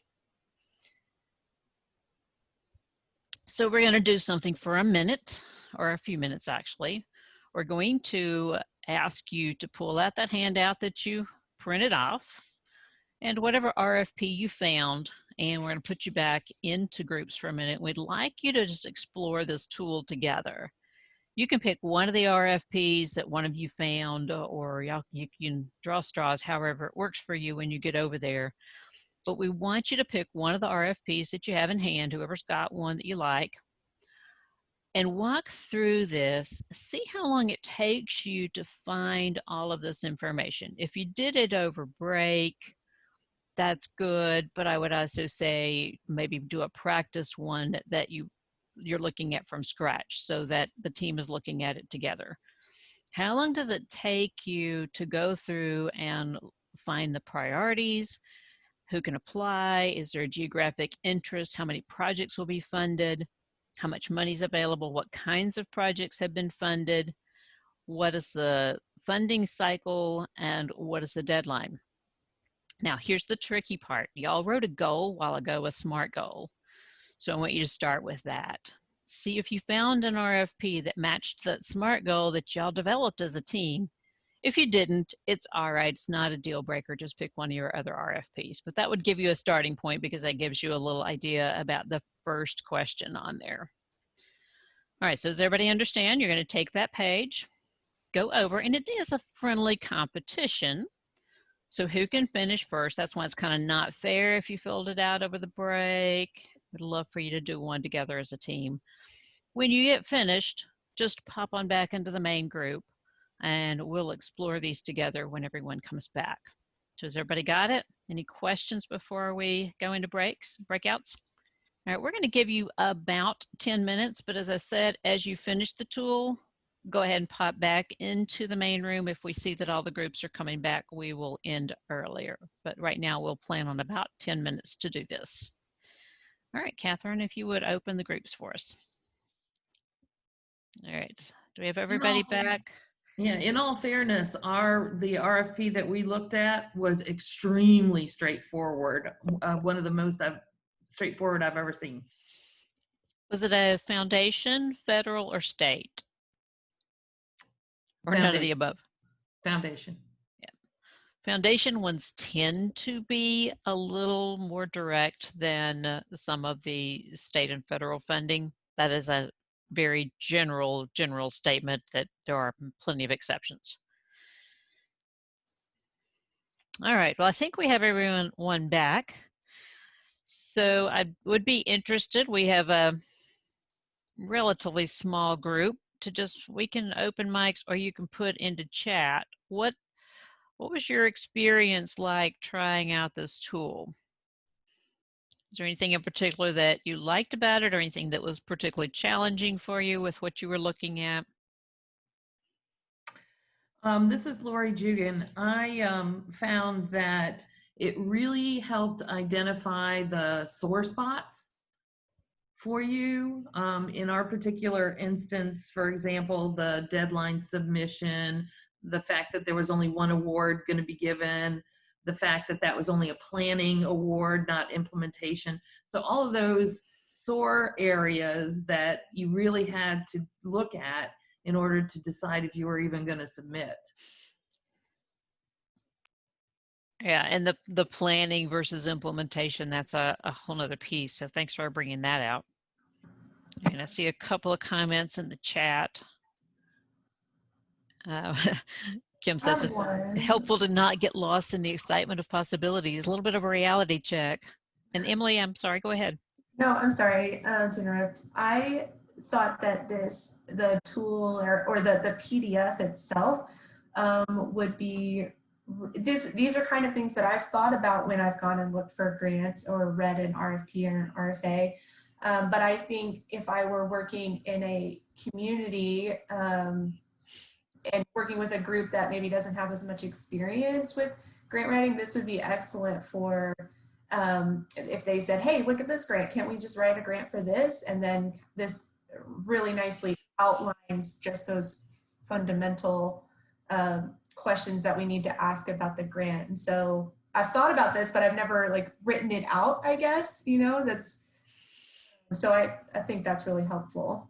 So we're going to do something for a minute, or a few minutes actually. We're going to ask you to pull out that handout that you printed off and whatever RFP you found, and we're going to put you back into groups for a minute. We'd like you to just explore this tool together. You can pick one of the RFPs that one of you found, or you can draw straws however it works for you when you get over there. But we want you to pick one of the RFPs that you have in hand, whoever's got one that you like, and walk through this. See how long it takes you to find all of this information. If you did it over break, that's good, but I would also say maybe do a practice one that you're looking at from scratch so that the team is looking at it together. How long does it take you to go through and find the priorities? Who can apply? Is there a geographic interest? How many projects will be funded? How much money is available? What kinds of projects have been funded? What is the funding cycle, and what is the deadline? Now, here's the tricky part. Y'all wrote a goal a while ago, a SMART goal. So I want you to start with that. See if you found an RFP that matched that SMART goal that y'all developed as a team. If you didn't, it's all right. It's not a deal breaker. Just pick one of your other RFPs. But that would give you a starting point, because that gives you a little idea about the first question on there. All right, so does everybody understand? You're going to take that page, go over, and it is a friendly competition. So who can finish first? That's why it's kind of not fair if you filled it out over the break. We'd love for you to do one together as a team. When you get finished, just pop on back into the main group, and we'll explore these together when everyone comes back. So has everybody got it? Any questions before we go into breakouts? All right, we're going to give you about 10 minutes, but as I said, as you finish the tool, go ahead and pop back into the main room. If we see that all the groups are coming back, we will end earlier. But right now we'll plan on about 10 minutes to do this. All right, Catherine, if you would open the groups for us. All right, do we have everybody back? Yeah, in all fairness, the RFP that we looked at was extremely straightforward. One of the most straightforward I've ever seen. Was it a foundation, federal, or state? Or none of the above? Foundation. Yeah. Foundation ones tend to be a little more direct than some of the state and federal funding. That is a very general statement that there are plenty of exceptions. All right, well, I think we have everyone back. So I would be interested, we have a relatively small group we can open mics or you can put into chat. What was your experience like trying out this tool? Is there anything in particular that you liked about it or anything that was particularly challenging for you with what you were looking at? This is Lori Jugan. I found that it really helped identify the sore spots for you. In our particular instance, for example, the deadline submission, the fact that there was only one award going to be given, the fact that that was only a planning award, not implementation. So all of those sore areas that you really had to look at in order to decide if you were even going to submit. Yeah, and the planning versus implementation, that's a whole nother piece. So thanks for bringing that out. And I see a couple of comments in the chat. Kim says it's helpful to not get lost in the excitement of possibilities. A little bit of a reality check. And Emily, I'm sorry, go ahead. No, I'm sorry to interrupt. I thought that the tool or the PDF itself would be, these are kind of things that I've thought about when I've gone and looked for grants or read an RFP or an RFA. But I think if I were working in a community and working with a group that maybe doesn't have as much experience with grant writing, this would be excellent for if they said, hey, look at this grant, can't we just write a grant for this? And then this really nicely outlines just those fundamental questions that we need to ask about the grant. And so I've thought about this, but I've never like written it out, I guess, you know, so I think that's really helpful.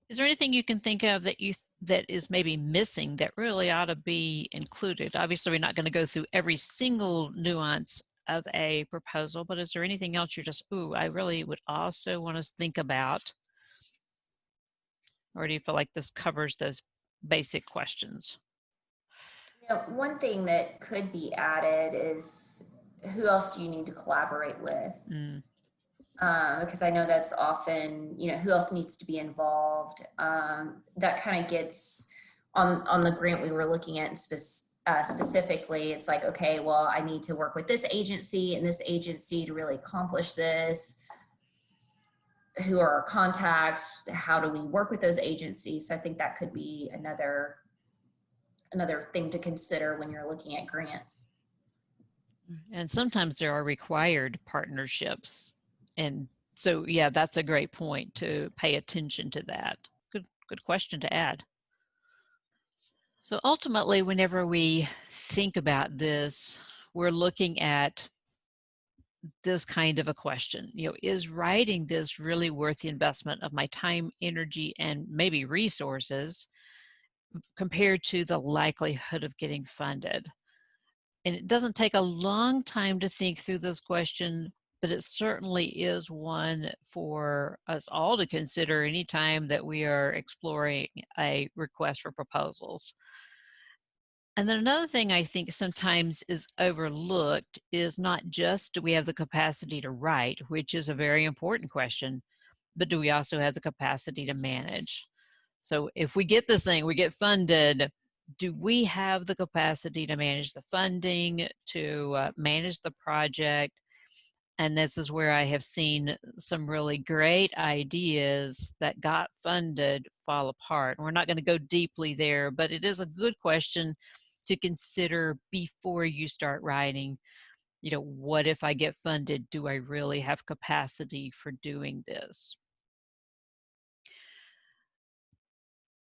Is there anything you can think of that is maybe missing that really ought to be included? Obviously, we're not going to go through every single nuance of a proposal, but is there anything else you're just, ooh, I really would also want to think about? Or do you feel like this covers those basic questions? You know, one thing that could be added is who else do you need to collaborate with? Because I know that's often, you know, who else needs to be involved. That kind of gets on the grant we were looking at specifically. It's like, okay, well, I need to work with this agency and this agency to really accomplish this. Who are our contacts? How do we work with those agencies? So I think that could be another thing to consider when you're looking at grants. And sometimes there are required partnerships. And so, yeah, that's a great point to pay attention to that. Good question to add. So ultimately, whenever we think about this, we're looking at this kind of a question. You know, is writing this really worth the investment of my time, energy, and maybe resources compared to the likelihood of getting funded? And it doesn't take a long time to think through this question, but it certainly is one for us all to consider anytime that we are exploring a request for proposals. And then another thing I think sometimes is overlooked is not just do we have the capacity to write, which is a very important question, but do we also have the capacity to manage? So if we get this thing, we get funded, do we have the capacity to manage the funding, to manage the project, And this is where I have seen some really great ideas that got funded fall apart. We're not going to go deeply there, but it is a good question to consider before you start writing. You know, what if I get funded? Do I really have capacity for doing this?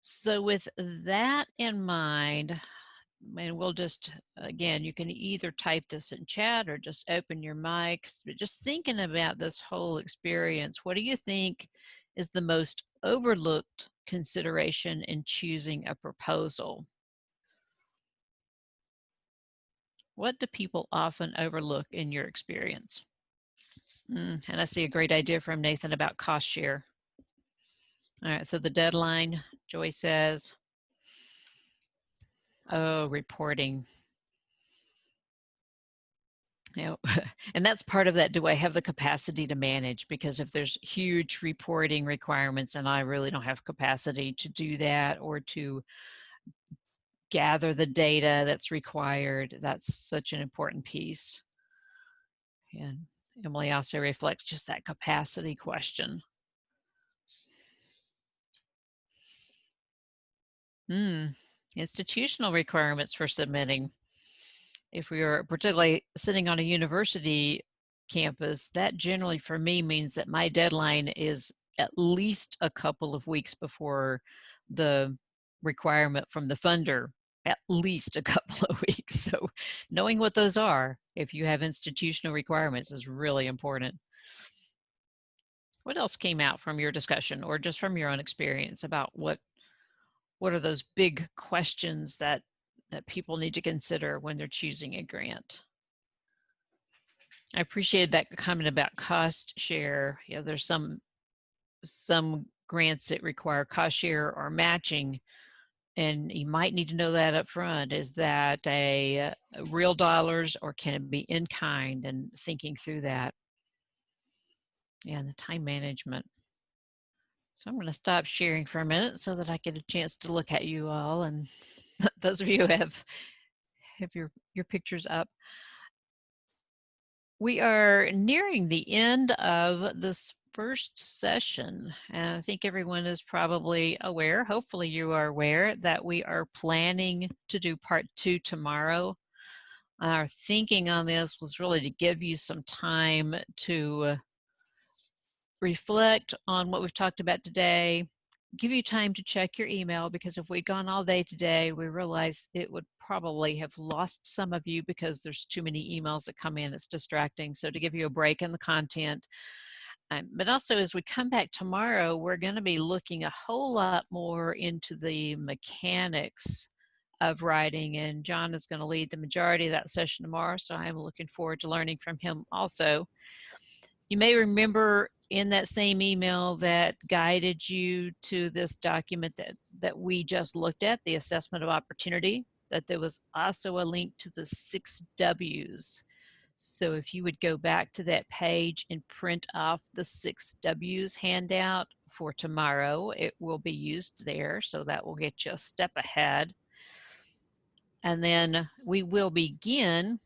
So with that in mind, and we'll just, again, you can either type this in chat or just open your mics, but just thinking about this whole experience, what do you think is the most overlooked consideration in choosing a proposal? What do people often overlook in your experience? And I see a great idea from Nathan about cost share. All right, so the deadline, Joy says, oh, reporting. You know, and that's part of that. Do I have the capacity to manage? Because if there's huge reporting requirements and I really don't have capacity to do that or to gather the data that's required, that's such an important piece. And Emily also reflects just that capacity question. Institutional requirements for submitting. If we are particularly sitting on a university campus, that generally for me means that my deadline is at least a couple of weeks before the requirement from the funder, at least a couple of weeks. So knowing what those are, if you have institutional requirements, is really important. What else came out from your discussion or just from your own experience about what are those big questions that people need to consider when they're choosing a grant? I appreciated that comment about cost share. You know, there's some grants that require cost share or matching, and you might need to know that up front. Is that a real dollars or can it be in kind, and thinking through that. And the time management. So I'm going to stop sharing for a minute so that I get a chance to look at you all, and those of you who have your pictures up. We are nearing the end of this first session, and I think everyone is probably aware, hopefully you are aware, that we are planning to do part 2 tomorrow. Our thinking on this was really to give you some time to reflect on what we've talked about today, give you time to check your email, because if we'd gone all day today, we realized it would probably have lost some of you because there's too many emails that come in. It's distracting. So to give you a break in the content. But also as we come back tomorrow, we're going to be looking a whole lot more into the mechanics of writing, and John is going to lead the majority of that session tomorrow. So I'm looking forward to learning from him also. You may remember in that same email that guided you to this document that we just looked at, the assessment of opportunity, that there was also a link to the 6 W's. So if you would go back to that page and print off the 6 W's handout for tomorrow, it will be used there. So that will get you a step ahead. And then we will begin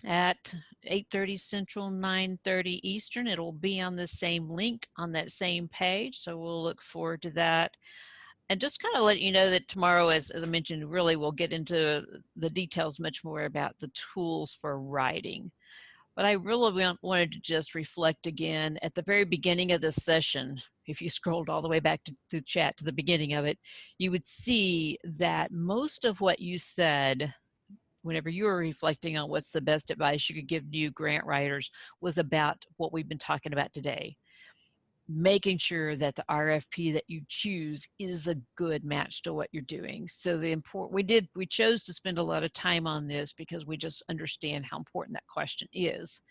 at 8:30 Central, 9:30 Eastern. It'll be on the same link on that same page. So we'll look forward to that. And just kind of let you know that tomorrow, as I mentioned, really we'll get into the details much more about the tools for writing. But I really wanted to just reflect again at the very beginning of this session. If you scrolled all the way back to the chat to the beginning of it, you would see that most of what you said whenever you were reflecting on what's the best advice you could give new grant writers was about what we've been talking about today. Making sure that the RFP that you choose is a good match to what you're doing. So we chose to spend a lot of time on this because we just understand how important that question is.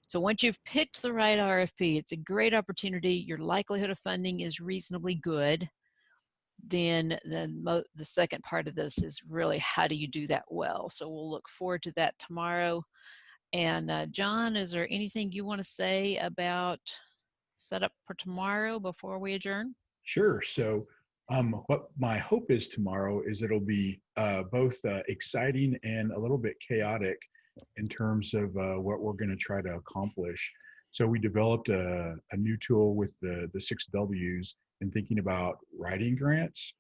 So once you've picked the right RFP, it's a great opportunity. Your likelihood of funding is reasonably good. Then the second part of this is really how do you do that well? So we'll look forward to that tomorrow. And John, is there anything you want to say about setup for tomorrow before we adjourn? Sure. So what my hope is tomorrow is it'll be both exciting and a little bit chaotic in terms of what we're going to try to accomplish. So we developed a new tool with the 6Ws and thinking about writing grants.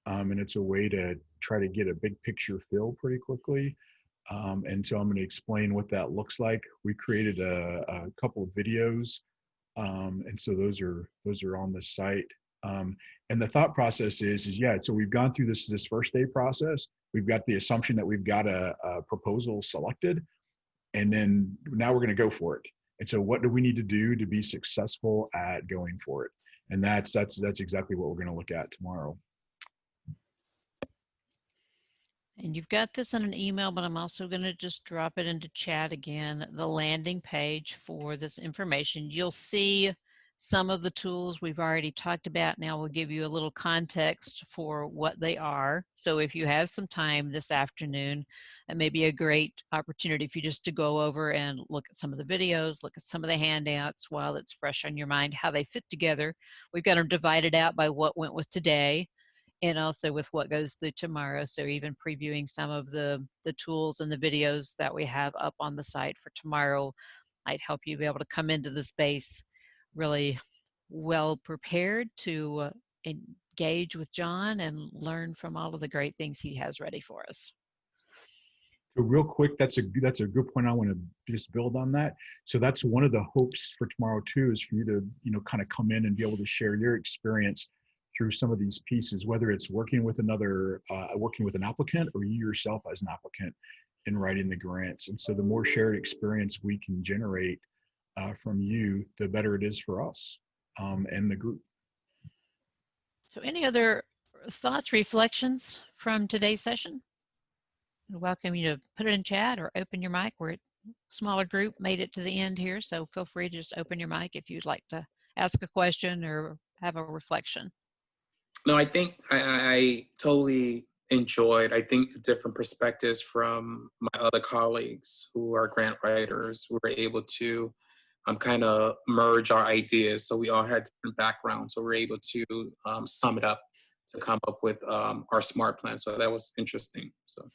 And it's a way to try to get a big picture feel pretty quickly. And so I'm going to explain what that looks like. We created a couple of videos. And so those are on the site. And the thought process is yeah, so we've gone through this first day process. We've got the assumption that we've got a proposal selected, and then now we're going to go for it. And so what do we need to do to be successful at going for it? And that's exactly what we're going to look at tomorrow. And you've got this in an email, but I'm also going to just drop it into chat again, the landing page for this information. You'll see some of the tools we've already talked about. Now we'll give you a little context for what they are. So if you have some time this afternoon, it may be a great opportunity for you just to go over and look at some of the videos, look at some of the handouts while it's fresh on your mind, how they fit together. We've got them divided out by what went with today, and also with what goes through tomorrow. So even previewing some of the tools and the videos that we have up on the site for tomorrow might help you be able to come into the space really well prepared to engage with John and learn from all of the great things he has ready for us. So real quick, that's a good point. I want to just build on that. So that's one of the hopes for tomorrow too, is for you to kind of come in and be able to share your experience through some of these pieces, whether it's working with an applicant or you yourself as an applicant in writing the grants. And so the more shared experience we can generate from you, the better it is for us and the group. So any other thoughts, reflections from today's session? I welcome you to put it in chat or open your mic. We're a smaller group, made it to the end here, so feel free to just open your mic if you'd like to ask a question or have a reflection. No, I think I totally enjoyed, I think, the different perspectives from my other colleagues who are grant writers. We were able to kind of merge our ideas. So we all had different backgrounds. So we were able to sum it up to come up with our SMART plan. So that was interesting. So.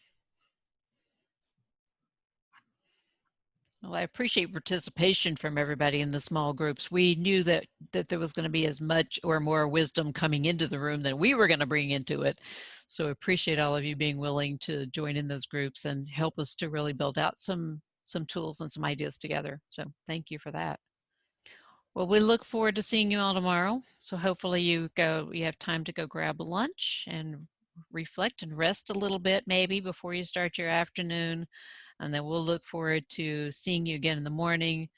Well, I appreciate participation from everybody in the small groups. We knew that there was going to be as much or more wisdom coming into the room than we were going to bring into it. So I appreciate all of you being willing to join in those groups and help us to really build out some tools and some ideas together. So thank you for that. Well, we look forward to seeing you all tomorrow. So hopefully you have time to go grab lunch and reflect and rest a little bit maybe before you start your afternoon. And then we'll look forward to seeing you again in the morning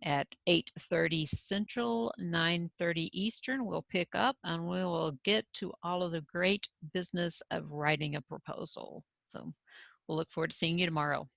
at 8:30 Central, 9:30 Eastern. We'll pick up and we will get to all of the great business of writing a proposal. So we'll look forward to seeing you tomorrow.